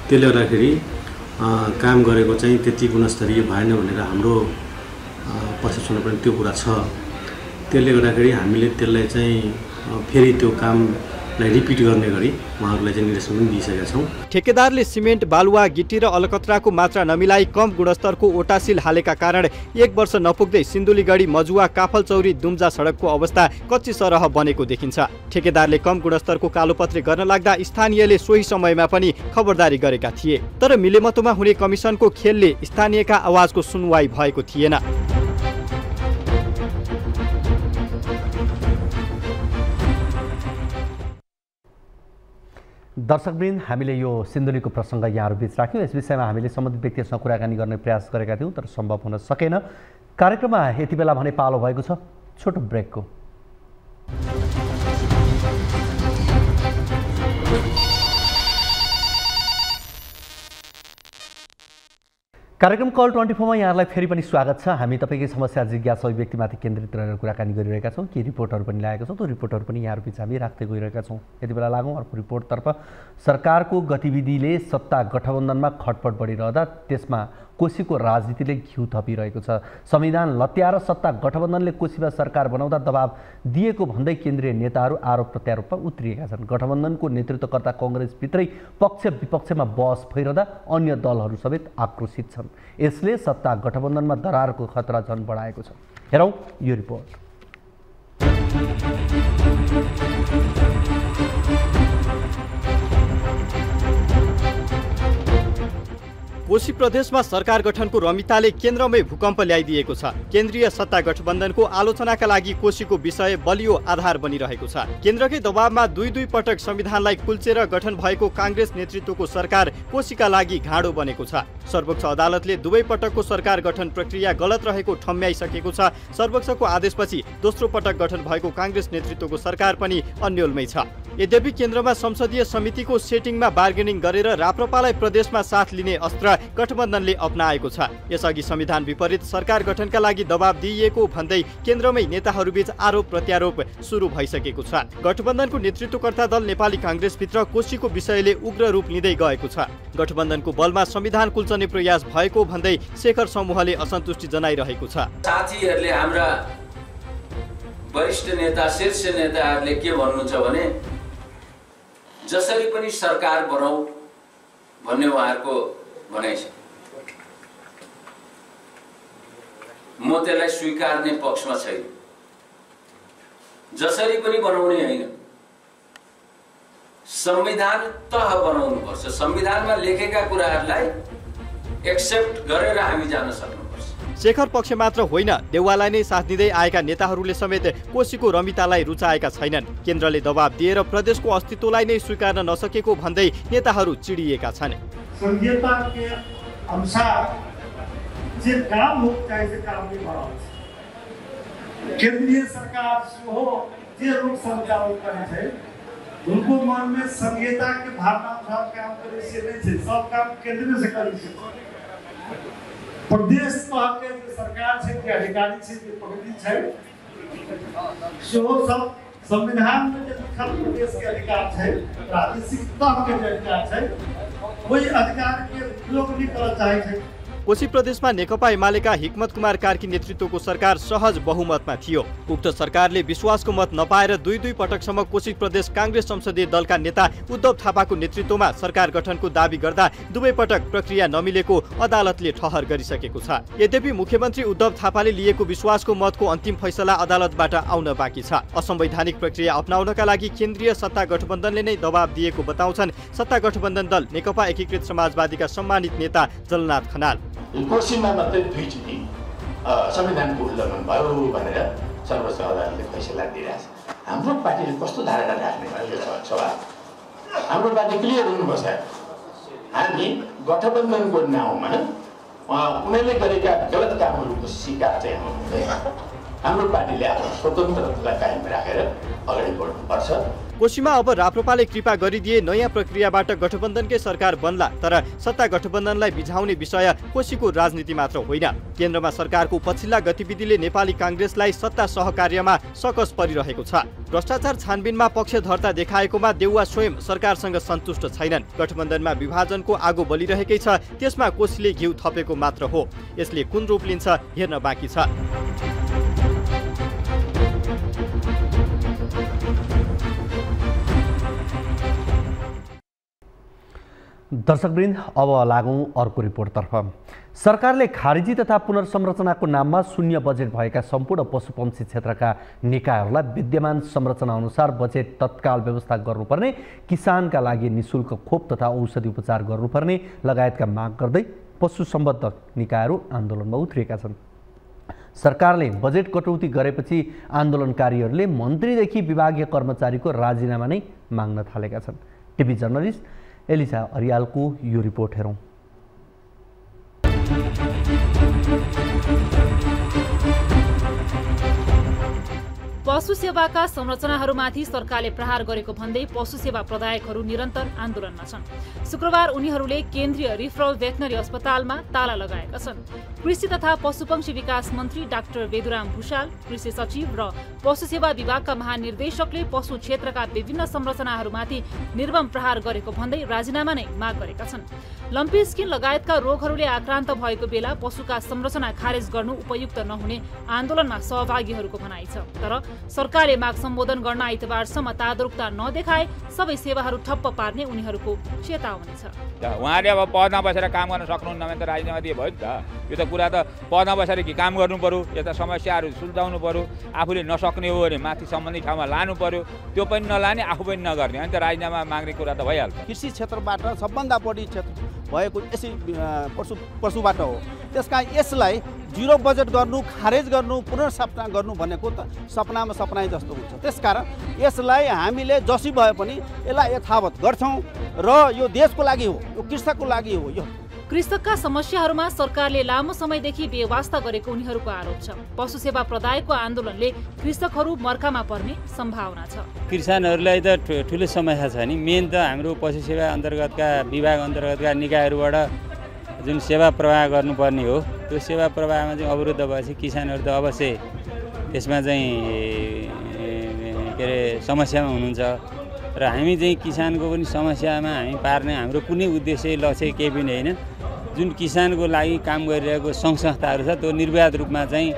त्यसले गर्दाखेरि काम गरेको चाहिँ त्यति गुणस्तरीय भएन भनेर हाम्रो पर्सेप्सनमा पनि त्यो कुरा छ। त्यसले गर्दाखेरि हामीले त्यसलाई चाहिँ फेरि त्यो काम रिपिट गर्ने गरी उहाँहरूलाई चाहिँ निर्देशन पनि दिइसकेका छौँ। ठेकेदारले सिमेन्ट, बालुवा, गिटी र अलकत्राको मात्रा नमिलाई कम गुणस्तरको ओटासिल हालेका कारण 1 वर्ष नपुग्दै सिन्धुलीगढी मजुवा काफलचौरी दुम्जा सडकको अवस्था कच्ची सरह बनेको देखिन्छ। ठेकेदारले कम गुणस्तरको कालोपत्री गर्न लाग्दा स्थानीयले सोही समयमा पनि खबरदारी गरेका थिए, तर मिलेमतोमा हुने कमिसनको खेलले स्थानीयका आवाजको सुनवाई भएको थिएन। दर्शकवृन्द, हामीले यो सिन्धुलीको प्रसङ्ग यहाँहरू बीच राख्यौँ। यस विषयमा हामीले सम्बन्धित व्यक्तिसँग कुराकानी गर्ने प्रयास गरेका थियौँ, तर सम्भव हुन सकेन। कार्यक्रममा यति बेला भने पालो भएको छ छोटो ब्रेकको। कार्यक्रम कल 24 मा यहाँलाई फेरि पनि स्वागत छ। हामी तपाईँकै समस्या जिज्ञासा व्यक्तिमाथि केन्द्रित रहेर कुराकानी गरिरहेका छौँ। केही रिपोर्टहरू पनि ल्याएका छौँ, त्यो रिपोर्टहरू पनि यहाँहरू बिच हामी राख्दै गइरहेका छौँ। यति बेला लागौँ अर्को रिपोर्टतर्फ। सरकारको गतिविधिले सत्ता गठबन्धनमा खटपट बढिरहँदा त्यसमा कोशीको राजनीतिले घिउ थपिरहेको छ। संविधान लत्याएर सत्ता गठबन्धनले कोशीमा सरकार बनाउँदा दबाब दिएको भन्दै केन्द्रीय नेताहरू आरोप प्रत्यारोपमा उत्रिएका छन्। गठबन्धनको नेतृत्वकर्ता कङ्ग्रेसभित्रै पक्ष विपक्षमा बहस भइरहँदा अन्य दलहरू समेत आक्रोशित छन्। यसले सत्ता गठबन्धनमा दरारको खतरा झन बढाएको छ। हेरौँ यो रिपोर्ट। कोशी प्रदेशमा सरकार गठनको रमिताले केन्द्रमै भूकम्प ल्याइदिएको छ। केन्द्रीय सत्ता गठबन्धनको आलोचनाका लागि कोशीको विषय बलियो आधार बनिरहेको छ। केन्द्रकै दबावमा दुई पटक संविधानलाई कुल्चेर गठन भएको काङ्ग्रेस नेतृत्वको सरकार कोशीका लागि घाँडो बनेको छ। सर्वोच्च अदालतले दुवै पटकको सरकार गठन प्रक्रिया गलत रहेको ठम्म्याइसकेको छ। सर्वोच्चको आदेशपछि दोस्रो पटक गठन भएको काङ्ग्रेस नेतृत्वको सरकार पनि अन्योलमै छ। यद्यपि केन्द्रमा संसदीय समितिको सेटिङमा बार्गेनिङ गरेर राप्रपालाई प्रदेशमा साथ लिने अस्त्र गठबन्धनले अपनाएको छ। यसअघि संविधान विपरीत सरकार गठनका लागि दबाब दिइएको भन्दै केन्द्रमै नेताहरूबीच आरोप प्रत्यारोप सुरु भइसकेको छ। गठबन्धनको नेतृत्वकर्ता दल नेपाली काङ्ग्रेसभित्र कोशीको विषयले उग्र रूप लिँदै गएको छ। गठबन्धनको बलमा संविधान कुल्चने प्रयास भएको भन्दै शेखर समूहले असन्तुष्टि जनाइरहेको छ। साथीहरूले हाम्रा वरिष्ठ नेता शीर्ष नेताहरूले के भन्नुहुन्छ भने जसरी पनि सरकार बनाऊ भन्ने उहाँहरूको भनाइ छ। म त्यसलाई स्वीकार्ने पक्षमा छैन। जसरी पनि बनाउने होइन, संविधान तह बनाउनुपर्छ। संविधानमा लेखेका कुराहरूलाई एक्सेप्ट गरेर हामी जान सक्नुपर्छ। शेखर पक्ष मात्र होइन, देउवालाई नै साथ दिँदै आएका नेताहरूले समेत कोशीको रमितालाई रुचाएका छैनन्। केन्द्रले दबाब दिएर प्रदेशको अस्तित्वलाई नै स्वीकार्न नसकेको भन्दै नेताहरू चिडिएका छन्। संहिता के अनुसार जे काम हो चाहे से काम नहीं बढ़ा। केंद्रीय सरकार हो जे लोग संचालन करे थे उनको मन में संहिता के भावना अनुसार काम करे से नहीं थे। सब काम केंद्र से करे से। प्रदेश के सरकार से के अधिकारी से के प्रगति है सो सब संविधान में जो लिखा प्रदेश के अधिकार है, प्रादेशिक तह के अधिकार है, कोही अधिकार के उपयोग नहीं करना चाहिए। कोशी प्रदेशमा नेकपा एमालेका हिक्मत कुमार कार्की नेतृत्वको सरकार सहज बहुमतमा थियो। उक्त सरकारले विश्वासको मत नपाएर दुई पटकसम्म कोशी प्रदेश काङ्ग्रेस संसदीय दलका नेता उद्धव थापाको नेतृत्वमा सरकार गठनको दाबी गर्दा दुवै पटक प्रक्रिया नमिलेको अदालतले ठहर गरिसकेको छ। यद्यपि मुख्यमन्त्री उद्धव थापाले लिएको विश्वासको मतको अन्तिम फैसला अदालतबाट आउन बाँकी छ। असंवैधानिक प्रक्रिया अपनाउनका लागि केन्द्रीय सत्ता गठबन्धनले नै दबाब दिएको बताउँछन् सत्ता गठबन्धन दल नेकपा एकीकृत समाजवादीका सम्मानित नेता जलनाथ खनाल। कोशीमा मात्रै दुईचोटि संविधानको उल्लङ्घन भयो भनेर सर्वोच्च अदालतले फैसला दिइरहेछ। हाम्रो पार्टीले कस्तो धारणा राख्ने भयो सभा? हाम्रो पार्टी क्लियर हुनुपर्छ। हामी गठबन्धनको नाउँमा उनीहरूले गरेका गलत कामहरूको शिकार चाहिँ हुँदैन। हाम्रो पार्टीले आफ्नो स्वतन्त्रतालाई कायम राखेर अगाडि बढ्नुपर्छ। कोशीमा अब राप्रपाले कृपा गरिदिए नयाँ प्रक्रियाबाट गठबन्धनकै सरकार बन्ला, तर सत्ता गठबन्धनलाई बिझाउने विषय कोशीको राजनीति मात्र होइन। केन्द्रमा सरकारको पछिल्ला गतिविधिले नेपाली काङ्ग्रेसलाई सत्ता सहकार्यमा सकस परिरहेको छ। भ्रष्टाचार छानबिनमा पक्षधरता देखाएकोमा देउवा स्वयं सरकारसँग सन्तुष्ट छैनन्। गठबन्धनमा विभाजनको आगो बलिरहेकै छ, त्यसमा कोशीले घिउ थपेको मात्र हो। यसले कुन रूप लिन्छ हेर्न बाँकी छ। दर्शकवृन्द अब लागौँ अर्को रिपोर्टतर्फ। सरकारले खारेजी तथा पुनर्संरचनाको नाममा शून्य बजेट भएका सम्पूर्ण पशुपक्षी क्षेत्रका निकायहरूलाई विद्यमान संरचना अनुसार बजेट तत्काल व्यवस्था गर्नुपर्ने, किसानका लागि निशुल्क खोप तथा औषधि उपचार गर्नुपर्ने लगायतका माग गर्दै पशु सम्बद्ध निकायहरू आन्दोलनमा उत्रिएका छन्। सरकारले बजेट कटौती गरेपछि आन्दोलनकारीहरूले मन्त्रीदेखि विभागीय कर्मचारीको राजीनामा नै माग्न थालेका छन्। टिभी जर्नलिस्ट एलिसा अरियालको यो रिपोर्ट हेरौँ। पशु सेवाका संरचनाहरूमाथि सरकारले प्रहार गरेको भन्दै पशु सेवा प्रदायकहरू निरन्तर आन्दोलनमा छन्। शुक्रबार उनीहरूले केन्द्रीय रिफरल भेटनरी अस्पतालमा ताला लगाएका छन्। कृषि तथा पशुपक्षी विकास मन्त्री डाक्टर वेदुराम भुषाल, कृषि सचिव र पशु सेवा विभागका महानिर्देशकले पशु क्षेत्रका विभिन्न संरचनाहरूमाथि निर्मम प्रहार गरेको भन्दै राजीनामा नै माग गरेका छन्। लम्पी स्किन लगायतका रोगहरूले आक्रान्त भएको बेला पशुका संरचना खारेज गर्नु उपयुक्त नहुने आन्दोलनमा सहभागीहरूको भनाइ छ। तर सरकारले माग सम्बोधन गर्न आइतबारसम्म तादरुकता नदेखाए सबै सेवाहरू ठप्प पार्ने उनीहरूको चेतावनी छ। उहाँले अब पदमा बसेर काम गर्न सक्नुहुन्न भने त राजीनामा दिए भयो नि त। यो त कुरा त पदमा बसेर काम गर्नु पर्यो, यता समस्याहरू सुल्झाउनु पर्यो, आफूले नसक्ने हो भने माथि सम्बन्धित ठाउँमा लानु पर्यो, त्यो पनि नलाने आफू पनि नगर्ने अनि त राजीनामा माग्ने कुरा त भइहाल्छ। कृषि क्षेत्रबाट सबभन्दा बढी क्षेत्र भएको यसै पशुबाट हो। त्यसकारण यसलाई जिरो बजेट गर्नु, खारेज गर्नु, पुनर्स्थापना गर्नु भनेको त सपनामा सपनाइ जस्तो हुन्छ। त्यसकारण यसलाई हामीले जसै भए पनि यसलाई यथावत गर्छौँ र यो देशको लागि हो, यो कृषकको लागि हो। यो कृषकका समस्याहरूमा सरकारले लामो समयदेखि बेवास्ता गरेको उनीहरूको आरोप छ। पशु सेवा प्रदायकको आन्दोलनले कृषकहरू मर्कामा पर्ने सम्भावना छ। किसानहरूलाई त ठुलो समस्या छ नि। मेन त हाम्रो पशु सेवा अन्तर्गतका विभाग अन्तर्गतका निकायहरूबाट जुन सेवा प्रवाह गर्नुपर्ने हो त्यो सेवा प्रवाहमा चाहिँ अवरुद्ध भएपछि किसानहरू त अवश्य त्यसमा चाहिँ के अरे समस्यामा हुनुहुन्छ र हामी चाहिँ किसानको पनि समस्यामा हामी पार्ने हाम्रो कुनै उद्देश्य लक्ष्य केही पनि होइन। जुन किसानको लागि काम गरिरहेको सङ्घ संस्थाहरू छ त्यो निर्विवाद रूपमा चाहिँ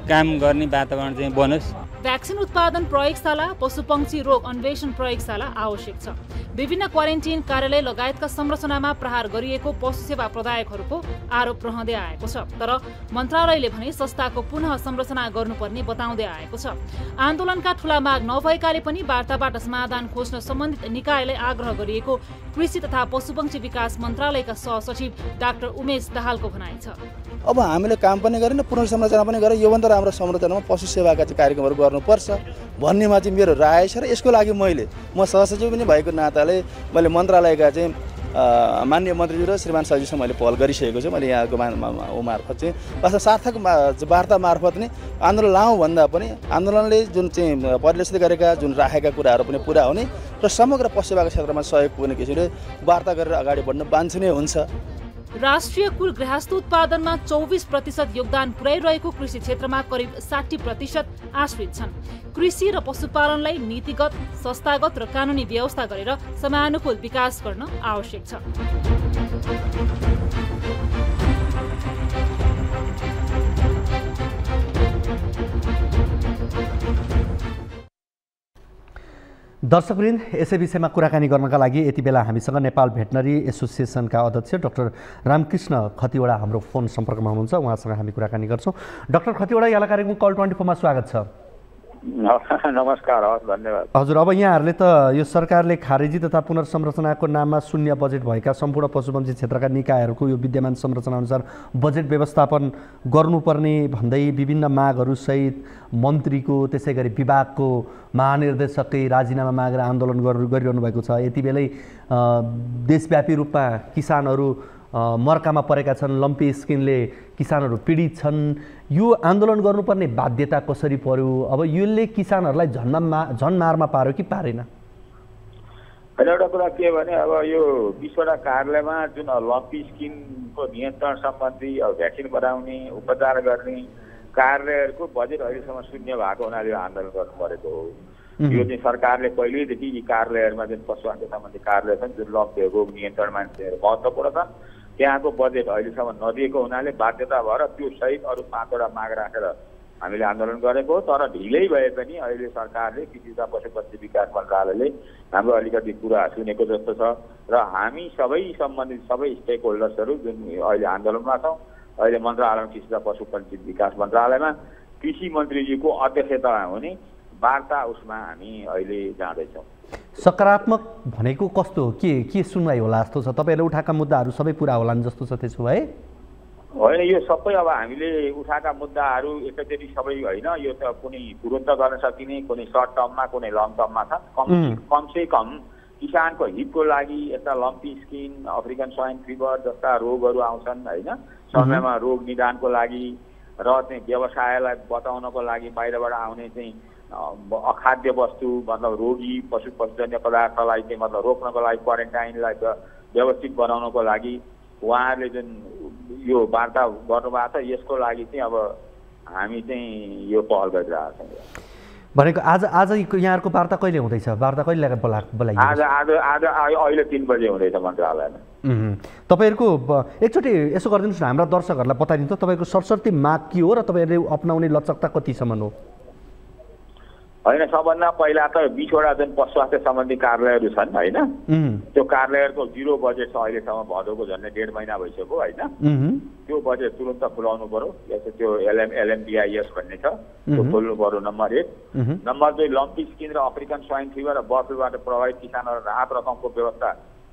काम गर्ने वातावरण चाहिँ बनोस्। भ्याक्सिन उत्पादन प्रयोगशाला, पशुपक्षी रोग अन्वेषण प्रयोगशाला आवश्यक छ। विभिन्न क्वारेन्टिन कार्यालय लगायतका संरचनामा प्रहार गरिएको पशु सेवा प्रदायकहरूको आरोप रहँदै आएको छ। तर मन्त्रालयले भने संस्थाको पुनः संरचना गर्नुपर्ने बताउँदै आएको छ। आन्दोलनका ठूला माग नभएकाले पनि वार्ताबाट समाधान खोज्न सम्बन्धित निकायलाई आग्रह गरिएको कृषि तथा पशुपक्षी विकास मन्त्रालयका सहसचिव डाक्टर उमेश दाहालको भनाइ छ। अब हामीले काम पनि गरेन, पुनर्संरचना पनि गरेन, योभन्दा राम्रो संरचनामा पशु सेवाका चाहिँ कार्यक्रमहरू गर्नुपर्छ भन्नेमा चाहिँ मेरो राय छ। र यसको लागि म सहसचिव पनि भएको नाताले मैले मन्त्रालयका चाहिँ माननीय मन्त्रीज्यू र श्रीमान सचिवसँग मैले पहल गरिसकेको छु। मैले यहाँको मार्फत चाहिँ वास्तव सार्थक वार्ता मार्फत नै आन्दोलन लाउँ भन्दा पनि आन्दोलनले जुन चाहिँ परिलक्षित गरेका जुन राखेका कुराहरू पनि पुरा हुने र समग्र पशु सेवाको क्षेत्रमा सहयोग पुग्ने किसिमले वार्ता गरेर अगाडि बढ्न वाञ्छनीय हुन्छ। राष्ट्रिय कुल गृहस्थ उत्पादनमा 24% योगदान पुर्याइरहेको कृषि क्षेत्रमा करिब 60% आश्रित छन्। कृषि र पशुपालनलाई नीतिगत, संस्थागत र कानुनी व्यवस्था गरेर समयानुकूल विकास गर्न आवश्यक छ। दर्शकवृन्द, यसै विषयमा कुराकानी गर्नका लागि यति बेला हामीसँग नेपाल भेटनरी एसोसिएसनका अध्यक्ष डाक्टर रामकृष्ण खतिवडा हाम्रो फोन सम्पर्कमा हुनुहुन्छ। उहाँसँग हामी कुराकानी गर्छौँ। डाक्टर खतिवडा, यहाँलाई कार्यक्रम कल 24मा स्वागत छ। नमस्कार, हस्, धन्यवाद। हजुर, अब यहाँहरूले त यो सरकारले खारेजी तथा पुनर्संरचनाको नाममा शून्य बजेट भएका सम्पूर्ण पशुपक्षी क्षेत्रका निकायहरूको यो विद्यमान संरचना अनुसार बजेट व्यवस्थापन गर्नुपर्ने भन्दै विभिन्न मागहरूसहित मन्त्रीको त्यसै गरी विभागको महानिर्देशककै राजीनामा मागेर आन्दोलन गरिरहनु भएको छ। यति बेलै देशव्यापी रूपमा किसानहरू मर्कामा परेका छन्, लम्पी स्किनले किसानहरू पीडित छन्। यो आन्दोलन गर्नुपर्ने बाध्यता कसरी पर्यो? अब यसले किसानहरूलाई झन मारमा पार्यो कि पारेन? एउटा कुरा के भने अब यो 20वटा कार्यालयमा जुन लम्पी स्किनको नियन्त्रण सम्बन्धी भ्याक्सिन बनाउने, उपचार गर्ने कार्यालयहरूको बजेट अहिलेसम्म शून्य भएको हुनाले आन्दोलन गर्नु परेको हो। यो चाहिँ सरकारले पहिल्यैदेखि यी कार्यालयहरूमा जुन पशुपालन सम्बन्धी कार्यालय छन् जुन लम्पी रोग नियन्त्रण मान्छेहरू महत्त्वपूर्ण छन् त्यहाँको बजेट अहिलेसम्म नदिएको हुनाले बाध्यता भएर त्यो सहित अरू 5वटा माग राखेर हामीले आन्दोलन गरेको हो। तर ढिलै भए पनि अहिले सरकारले कृषि तथा पशुपक्षी विकास मन्त्रालयले हाम्रो अलिकति कुरा सुनेको जस्तो छ र हामी सबै सम्बन्धित सबै स्टेक होल्डर्सहरू जुन अहिले आन्दोलनमा छौँ, अहिले मन्त्रालय कृषि तथा पशुपक्षी विकास मन्त्रालयमा कृषि मन्त्रीजीको अध्यक्षतामा हुने वार्ता उसमा हामी अहिले जाँदैछौँ। सकारात्मक भनेको कस्तो हो, के सुनवाई होला जस्तो छ? तपाईँहरूले उठाएका मुद्दाहरू सबै पुरा होलान् जस्तो छ त्यसो भए? होइन, यो सबै अब हामीले उठाएका मुद्दाहरू एकैचोटि सबै होइन, यो त कुनै तुरुन्त गर्न सकिने, कुनै सर्ट टर्ममा, कुनै लङ टर्ममा छ। कमसे कम किसानको हितको लागि यस्ता lumpy skin, African swine fever जस्ता रोगहरू आउँछन् होइन, समयमा रोग निदानको लागि र चाहिँ व्यवसायलाई बचाउनको लागि बाहिरबाट आउने चाहिँ अखाद्य वस्तु मतलब रोगी पशुजन्य पदार्थलाई चाहिँ मतलब रोक्नको लागि क्वारेन्टाइनलाई व्यवस्थित बनाउनको लागि उहाँहरूले जुन यो वार्ता गर्नुभएको छ, यसको लागि चाहिँ अब हामी चाहिँ यो पहल गरिरहेका छौँ। भनेको आज यहाँहरूको वार्ता कहिले हुँदैछ? वार्ता कहिले बोलाइयो? आज अहिले 3 बजे हुँदैछ मन्त्रालयमा। तपाईँहरूको एकचोटि यसो गरिदिनुहोस् न, हाम्रा दर्शकहरूलाई बताइदिनु त तपाईँको सरसर्ती माग के हो र तपाईँहरूले अपनाउने लचकता कतिसम्म हो? होइन, सबभन्दा पहिला त 20वटा जुन स्वास्थ्य सम्बन्धी कार्यालयहरू छन् होइन, त्यो कार्यालयहरूको 0 बजेट छ अहिलेसम्म, भदौको झन्डै 1.5 महिना भइसक्यो होइन। त्यो बजेट तुरन्त खुलाउनु पर्यो। जस्तो त्यो LMBIS भन्ने छ, त्यो खोल्नु पर्यो नम्बर 1। नम्बर 2 लम्पी स्किन र अफ्रिकन स्वाइन फिभर र बर्ड फ्लूबाट प्रभावित किसानहरू राहत रकमको व्यवस्था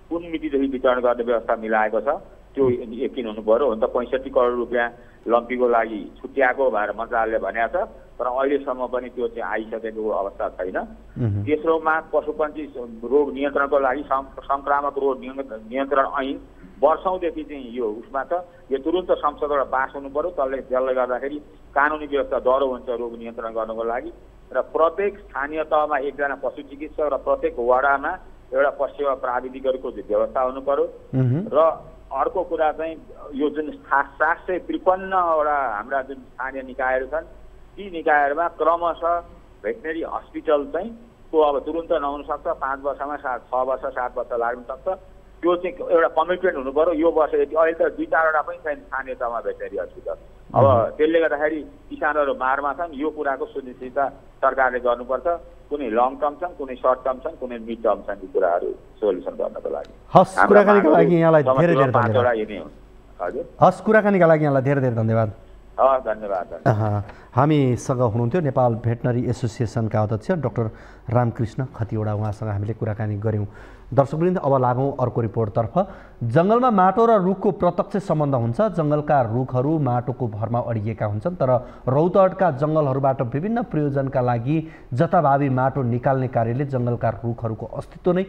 कुन मितिदेखि वितरण गर्ने व्यवस्था मिलाएको छ त्यो यकिन हुनु पर्यो। हुन त 65 करोड रुपियाँ लम्पीको लागि छुट्याएको भनेर मन्त्रालयले भनेको छ, तर अहिलेसम्म पनि त्यो चाहिँ आइसकेको अवस्था छैन। तेस्रोमा पशुपन्छी रोग नियन्त्रणको लागि संक्रामक रोग नियन्त्रण ऐन वर्षौँदेखि चाहिँ यो उसमा छ, यो तुरुन्त संसदबाट पास हुनु पर्यो। त्यसले गर्दाखेरि कानुनी व्यवस्था दह्रो हुन्छ रोग नियन्त्रण गर्नको लागि। र प्रत्येक स्थानीय तहमा एकजना पशु चिकित्सक र प्रत्येक वडामा एउटा पशुसेवा प्राविधिकहरूको व्यवस्था हुनु पर्यो। र अर्को कुरा चाहिँ यो जुन 753वटा हाम्रा जुन स्थानीय निकायहरू छन्, ती निकायहरूमा क्रमशः भेटनेरी हस्पिटल चाहिँ को अब तुरुन्त नहुन सक्छ, 5 वर्षमा 6 वर्ष 7 वर्ष लाग्न सक्छ। त्यो चाहिँ एउटा कमिटमेन्ट हुनु पर्यो। यो वर्ष यति अहिले त 2-4वटा पनि छैन स्थानीय तहमा भेटनेरी हस्पिटल। अब त्यसले गर्दाखेरि किसानहरू मारमा छन्। यो कुराको सुनिश्चितता सरकारले गर्नुपर्छ। कुनै लङ टर्म छन्, कुनै सर्ट टर्म छन्, कुनै मिड टर्म छन्, यी कुराहरू सोल्युसन गर्नको लागि। हस्, कुराकानीका लागि यहाँलाई धेरै धेरै धन्यवाद। हजुर, हस्, कुराकानीका लागि यहाँलाई धेरै धेरै धन्यवाद। धन्यवाद। हामीसँग हुनुहुन्थ्यो नेपाल भेटनरी एसोसिएसनका अध्यक्ष डाक्टर रामकृष्ण खतिवडा, उहाँसँग हामीले कुराकानी गऱ्यौँ। दर्शकवृन्द, अब लागौँ अर्को रिपोर्टतर्फ। जङ्गलमा माटो र रुखको प्रत्यक्ष सम्बन्ध हुन्छ। जङ्गलका रुखहरू माटोको भरमा अडिएका हुन्छन्, तर रौतहटका जङ्गलहरूबाट विभिन्न प्रयोजनका लागि जथाभावी माटो निकाल्ने कार्यले जङ्गलका रुखहरूको अस्तित्व नै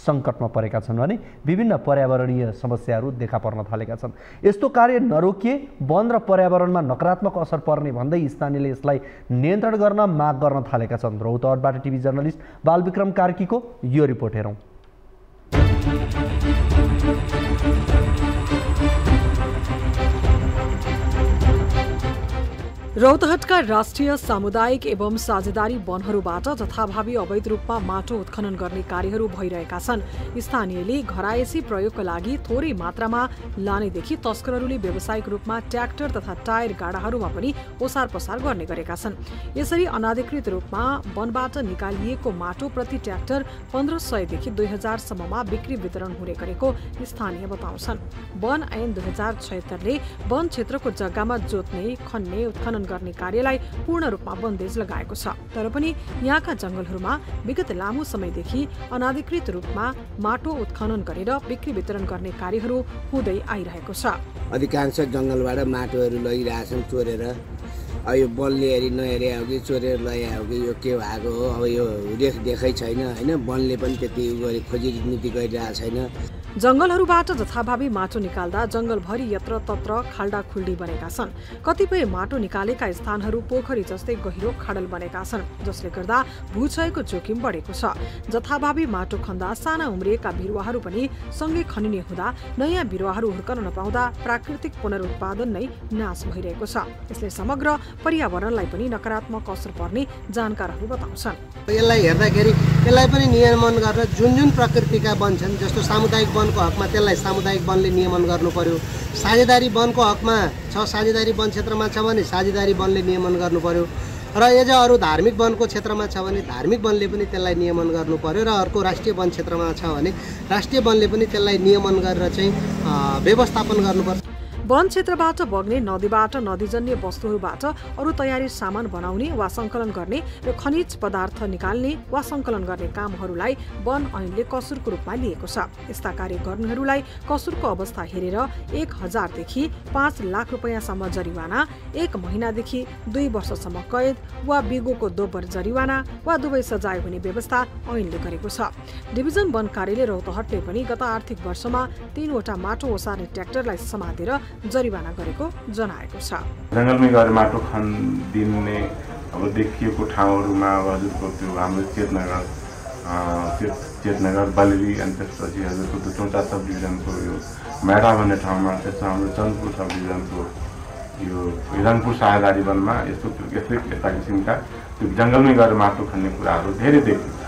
सङ्कटमा परेका छन् भने विभिन्न पर्यावरणीय समस्याहरू देखा पर्न थालेका छन्। यस्तो कार्य नरोकिए वन र पर्यावरणमा नकारात्मक असर पर्ने भन्दै स्थानीयले यसलाई नियन्त्रण गर्न माग गर्न थालेका छन्। रौतहटबाट टिभी जर्नलिस्ट बालविक्रम कार्कीको यो रिपोर्ट हेरौँ। रौतहटका राष्ट्रिय सामुदायिक एवं साझेदारी वनहरूबाट जथाभावी अवैध रूपमा माटो उत्खनन गर्ने कार्यहरू भइरहेका छन्। स्थानीयले घरायसी प्रयोगका लागि थोरै मात्रामा लानेदेखि तस्करहरूले व्यावसायिक रूपमा ट्र्याक्टर तथा टायर गाडाहरूमा पनि ओसार पसार गर्ने गरेका छन्। यसरी अनाधिकृत रूपमा वनबाट निकालिएको माटो प्रति ट्र्याक्टर 1500 देखि 2000 सम्ममा बिक्री वितरण हुने गरेको स्थानीय बताउँछन्। वन ऐन 2076 ले वन क्षेत्रको जग्गामा जोत्ने, खन्ने, उत्खनन गर्ने कार्यलाई पूर्ण रूपमा बन्देज लगाएको छ। तर पनि यहाँका जंगलहरूमा विगत लामो समयदेखि अनाधिकृत रूपमा माटो उत्खनन गरेर बिक्री वितरण गर्ने कार्यहरू हुँदै आइरहेको छ। अधिकांश जंगलबाट माटोहरू लगिरहेछन् चोरेर। अब यो वनले हेरी नहेरे हो कि चोरेर लगे हो कि यो के भएको हो, अब यो देखै छैन होइन। वनले पनि त्यति खोजी नीति गरिरहेको छैन। जंगलहरूबाट जथाभावी माटो निकाल्दा जंगलभरि यत्रतत्र खाल्डा खुल्डी बनेका छन्। कतिपय माटो निकालेका स्थानहरू पोखरी जस्तै गहिरो खाडल बनेका छन्, जसले गर्दा भूक्षयको जोखिम बढेको छ। जथाभावी माटो खन्दा साना उम्रिएका बिरुवाहरू पनि सँगै खनिने हुँदा नयाँ बिरुवाहरू हुर्कन नपाउँदा प्राकृतिक पुनरुत्पादन नै नाश भइरहेको छ। यसले समग्र पर्यावरणलाई पनि नकारात्मक असर पर्ने जानकारहरू बताउँछन्। यसलाई हेर्दाखेरि यसलाई पनि नियमन गर्न जुन प्रकृतिका वन छन्, जस्तो सामुदायिक वनको हकमा त्यसलाई सामुदायिक वनले नियमन गर्नु पर्यो। साझेदारी वनको हकमा छ, साझेदारी वन क्षेत्रमा छ भने साझेदारी वनले नियमन गर्नु पर्यो। र यदि अरू धार्मिक वनको क्षेत्रमा छ भने धार्मिक वनले पनि त्यसलाई नियमन गर्नु पर्यो। र अर्को राष्ट्रिय वन क्षेत्रमा छ भने राष्ट्रिय वनले पनि त्यसलाई नियमन गरेर चाहिँ व्यवस्थापन गर्नुपर्छ। वन क्षेत्रबाट बग्ने नदीबाट नदीजन्य वस्तुहरूबाट अरू तयारी सामान बनाउने वा सङ्कलन गर्ने र खनिज पदार्थ निकाल्ने वा सङ्कलन गर्ने कामहरूलाई वन ऐनले कसुरको रूपमा लिएको छ। यस्ता कार्य गर्नेहरूलाई कसुरको अवस्था हेरेर 1000 देखि 5 लाख रुपैयाँसम्म जरिवाना, 1 महिनादेखि 2 वर्षसम्म कैद वा बिगोको दोब्बर जरिवाना वा दुवै सजाय हुने व्यवस्था ऐनले गरेको छ। डिभिजन वन कार्यालय रौतहटले पनि गत आर्थिक वर्षमा 3 वटा माटो ओसार्ने ट्र्याक्टरलाई समातेर जरिवाना गरेको जनाएको छ। जङ्गलमै गएर माटो खनिदिने अब देखिएको ठाउँहरूमा अब हजुरको त्यो हाम्रो चेतनगर बालिरी अनि त्यसपछि हजुरको त्यो चौटा सब डिभिजनको यो मेडा भन्ने ठाउँमा, त्यसमा हाम्रो चन्दपुर सब डिभिजनको यो हिरणपुर साझेदारी वनमा यस्ता किसिमका त्यो जङ्गलमै गएर माटो खन्ने कुराहरू धेरै देखिन्छ।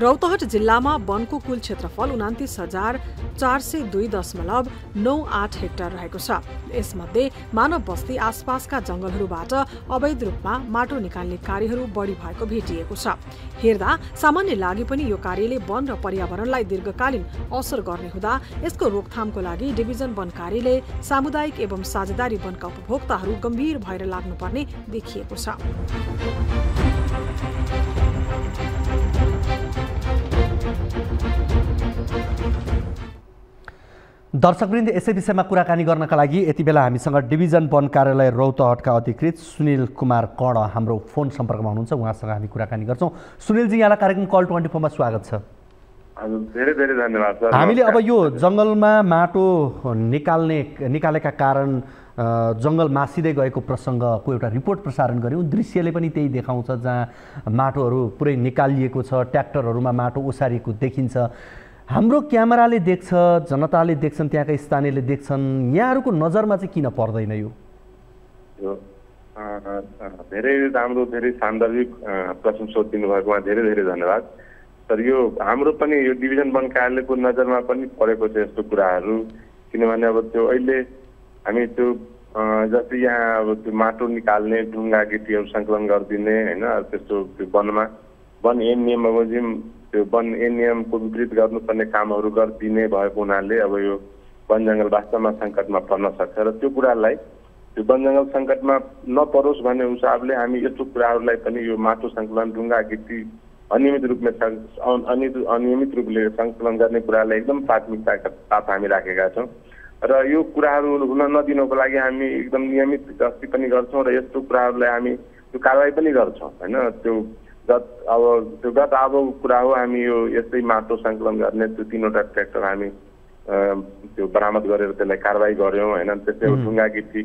रौतहट जिल्लामा वनको कुल क्षेत्रफल 29,402.98 हेक्टर रहेको छ। यसमध्ये मानव बस्ती आसपासका जंगलहरूबाट अवैध रूपमा माटो निकाल्ने कार्यहरू बढी भएको भेटिएको छ। हेर्दा सामान्य लागि पनि यो कार्यले वन र पर्यावरणलाई दीर्घकालीन असर गर्ने हुँदा यसको रोकथामको लागि डिभिजन वन कार्यले सामुदायिक एवं साझेदारी वनका उपभोक्ताहरू गम्भीर भएर लाग्नुपर्ने देखिएको छ। दर्शकवृन्द, यसै विषयमा कुराकानी गर्नका लागि यति बेला हामीसँग डिभिजन वन कार्यालय रौतहटका अधिकृत सुनिल कुमार कर्ण हाम्रो फोन सम्पर्कमा हुनुहुन्छ। उहाँसँग हामी कुराकानी गर्छौँ। सुनिलजी, यहाँलाई कार्यक्रम कल 24 मा स्वागत छ। हजुर, धेरै धेरै धन्यवाद सर। हामीले अब यो जङ्गलमा माटो निकालेका कारण जङ्गल मासिँदै गएको प्रसङ्गको एउटा रिपोर्ट प्रसारण गऱ्यौँ। दृश्यले पनि त्यही देखाउँछ, जहाँ माटोहरू पुरै निकालिएको छ, ट्र्याक्टरहरूमा माटो ओसारिएको देखिन्छ। हाम्रो क्यामेराले देख्छ, जनताले देख्छन्, त्यहाँका स्थानीयले देख्छन्। यहाँहरूको नजरमा चाहिँ किन पर्दैन यो? धेरै राम्रो, धेरै सान्दर्भिक प्रश्न सोधिदिनु भएकोमा धेरै धेरै धन्यवाद सर। यो हाम्रो पनि यो डिभिजन वन कार्यालयको नजरमा पनि परेको छ यस्तो कुराहरू। किनभने अब त्यो अहिले हामी त्यो जस्तै यहाँ अब त्यो माटो निकाल्ने, ढुङ्गा गिटीहरू सङ्कलन गरिदिने होइन, त्यस्तो त्यो वनमा वन ऐन नियम बमोजिम त्यो वन ऐन नियमको विपरीत गर्नुपर्ने कामहरू गरिदिने भएको हुनाले अब यो वन जङ्गल वास्तवमा सङ्कटमा पर्न सक्छ। र त्यो कुरालाई त्यो वन जङ्गल सङ्कटमा नपरोस् भन्ने हिसाबले हामी यस्तो कुराहरूलाई पनि यो माटो सङ्कलन, ढुङ्गा गिटी अनियमित रूपले सङ्कलन गर्ने कुरालाई एकदम प्राथमिकताका साथ हामी राखेका छौँ। र यो कुराहरू हुन नदिनको लागि हामी एकदम नियमित गस्ती पनि गर्छौँ र यस्तो कुराहरूलाई हामी त्यो कारवाही पनि गर्छौँ होइन। त्यो गत कुरा हो, हामी यो यस्तै माटो सङ्कलन गर्ने त्यो 3 वटा ट्र्याक्टर हामी त्यो बरामद गरेर त्यसलाई कारवाही गऱ्यौँ होइन। त्यस्तै ढुङ्गा गिटी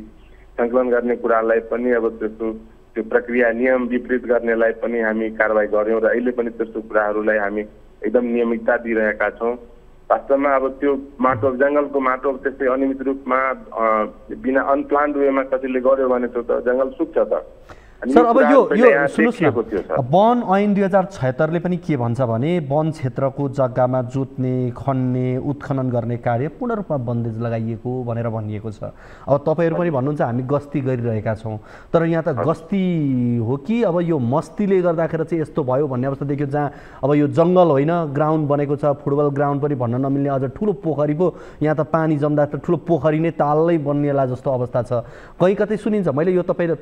सङ्कलन गर्ने कुरालाई पनि अब त्यस्तो त्यो प्रक्रिया नियम विपरीत गर्नेलाई पनि हामी कारवाही गऱ्यौँ र अहिले पनि त्यस्तो कुराहरूलाई हामी एकदम नियमितता दिइरहेका छौँ। वास्तवमा अब त्यो माटो जङ्गलको माटो त्यस्तै अनियमित रूपमा बिना अनप्लान्ड वेमा कसैले गर्यो भने त्यो त जङ्गल सुक्छ त। सर, अब यो सुन्नुहोस् न, वन ऐन 2076ले पनि के भन्छ भने वन क्षेत्रको जग्गामा जोत्ने, खन्ने, उत्खनन गर्ने कार्य पूर्ण रूपमा बन्देज लगाइएको भनेर भनिएको छ। अब तपाईँहरू पनि भन्नुहुन्छ हामी गस्ती गरिरहेका छौँ, तर यहाँ त गस्ती हो कि अब यो मस्तीले गर्दाखेरि चाहिँ यस्तो भयो भन्ने अवस्था देखियो, जहाँ अब यो जङ्गल होइन ग्राउन्ड बनेको छ, फुटबल ग्राउन्ड पनि भन्न नमिल्ने, अझ ठुलो पोखरी पो यहाँ त पानी जम्दा त ठुलो पोखरी नै तालै बनिएला जस्तो अवस्था छ। कहीँ कतै सुनिन्छ, मैले यो तपाईँ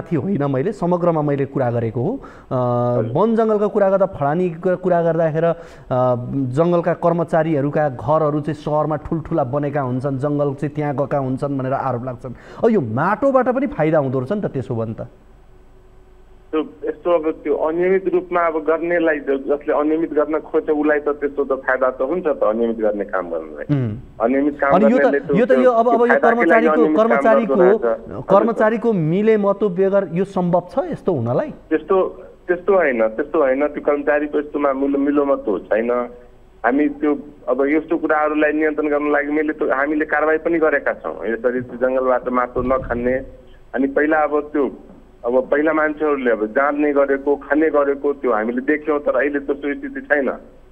होइन, मैले समग्रमा मैले कुरा गरेको हो। वन जङ्गलका कुरा गर्दा, फडानीको कुरा गर्दाखेरि जङ्गलका कर्मचारीहरूका घरहरू चाहिँ सहरमा ठुल्ठुला बनेका हुन्छन्, जङ्गल चाहिँ त्यहाँ गएका हुन्छन् भनेर आरोप लाग्छन्। अब यो माटोबाट पनि फाइदा हुँदो रहेछ नि त त्यसो भने त। यस्तो अब त्यो अनियमित रूपमा अब गर्नेलाई, जसले अनियमित गर्न खोज्छ उसलाई त त्यस्तो त फाइदा त हुन्छ त, अनियमित गर्ने काम गर्नलाई। अनियमित काम गर्नेले त यो अब यो कर्मचारीको मिले मतो बेगर यो सम्भव छ यस्तो हुनलाई? त्यस्तो होइन, त्यो कर्मचारीको यस्तोमा मिलोमतो छैन। हामी त्यो अब यस्तो कुराहरूलाई नियन्त्रण गर्नको लागि हामीले कारवाही पनि गरेका छौँ। यसरी जङ्गलबाट माटो नखन्ने, अनि पहिला अब पहिला मान्छेहरूले अब जाँच्ने गरेको खाने गरेको त्यो हामीले देख्यौँ, तर अहिले त्यस्तो स्थिति छैन।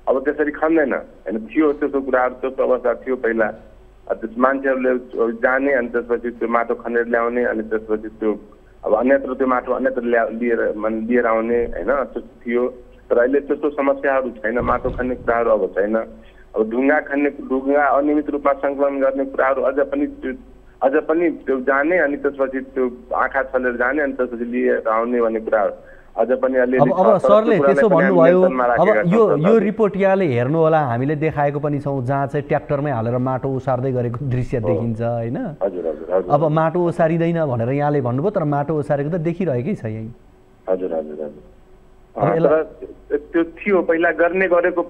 अब त्यसरी खाँदैन होइन, थियो त्यस्तो कुराहरू, त्यस्तो अवस्था थियो पहिला। त्यस मान्छेहरूले जाने अनि त्यसपछि त्यो माटो खनेर ल्याउने अनि त्यसपछि त्यो अब अन्यत्र त्यो माटो अन्यत्र लिएर आउने होइन, त्यस्तो थियो। तर अहिले त्यस्तो समस्याहरू छैन, माटो खन्ने कुराहरू अब छैन। अब ढुङ्गा अनियमित रूपमा सङ्कलन गर्ने कुराहरू अझ पनि त्यो जाने अनि त्यसपछि त्यो आँखा छलेर जाने अनि त्यसपछि लिएर आउने भन्ने कुराहरू अझ पनि अलिअलि। अब सरले त्यसो भन्नुभयो, अब यो रिपोर्ट यहाँले हेर्नु होला, हामीले देखाएको पनि छौँ जहाँ चाहिँ ट्र्याक्टरमै हालेर माटो ओसार्दै गरेको दृश्य देखिन्छ होइन। अब माटो ओसारिँदैन भनेर यहाँले भन्नुभयो, तर माटो ओसारेको त देखिरहेकै छ यहीँ। हजुर हजुर हजुर त्यो थियो पहिला गरेको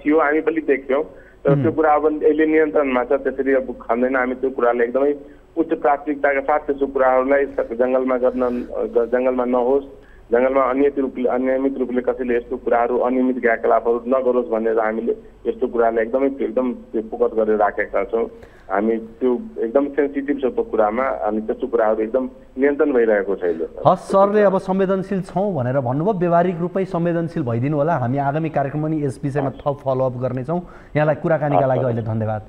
थियो, हामी पनि देख्यौँ। तर त्यो कुरा अब अहिले नियन्त्रणमा छ, त्यसरी अब खाँदैन। हामी त्यो कुरालाई एकदमै उच्च प्राथमिकताका साथ त्यस्तो कुराहरूलाई जङ्गलमा नहोस्, जङ्गलमा अनियमित रूपले कसैले यस्तो कुराहरू अनियमित क्रियाकलापहरू नगरोस् भनेर हामीले यस्तो कुरालाई एकदम फोकस गरेर राखेका छौँ। हामी त्यो एकदम सेन्सिटिभ छ त्यो कुरामा, अनि त्यस्तो कुराहरू एकदम नियन्त्रण भइरहेको छैन। हस्, सरले अब संवेदनशील छौँ भनेर भन्नुभयो, व्यवहारिक रूपमै संवेदनशील भइदिनु होला। हामी आगामी कार्यक्रममा पनि यस विषयमा थप फलोअप गर्नेछौँ। यहाँलाई कुराकानीका लागि अहिले धन्यवाद।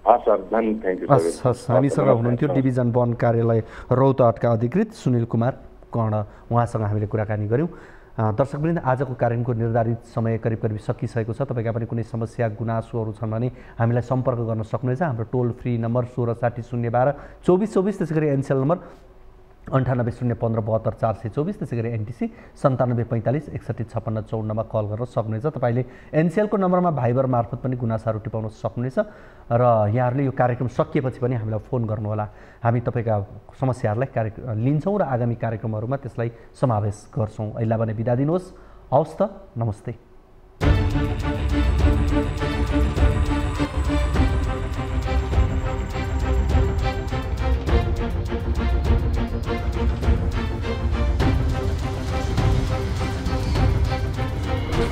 हस् सर, थ्याङ्क यू। हस्, हामीसँग हुनुहुन्थ्यो डिभिजन वन कार्यालय रौतहटका अधिकृत सुनिल कुमार कर्ण, उहाँसँग हामीले कुराकानी गऱ्यौँ। दर्शकवृन्द, आजको कार्यक्रमको निर्धारित समय करिब सकिसकेको छ। तपाईँका पनि कुनै समस्या गुनासोहरू छन् भने हामीलाई सम्पर्क गर्न सक्नुहुनेछ। हाम्रो टोल फ्री नम्बर 1660 012 2424, त्यसै गरी एनसेल नम्बर 98 015 72 424, त्यसै गरी एनटिसी 97 45 61 56 54मा कल गर्न सक्नुहुनेछ। तपाईँले एनसेलको नम्बरमा भाइबर मार्फत पनि गुनासाहरू टिपाउन सक्नुहुनेछ र यहाँहरूले यो कार्यक्रम सकिएपछि पनि हामीलाई फोन गर्नुहोला। हामी तपाईँका समस्याहरूलाई लिन्छौँ र आगामी कार्यक्रमहरूमा त्यसलाई समावेश गर्छौँ। अहिले भने बिदा दिनुहोस्। हवस् त, नमस्ते।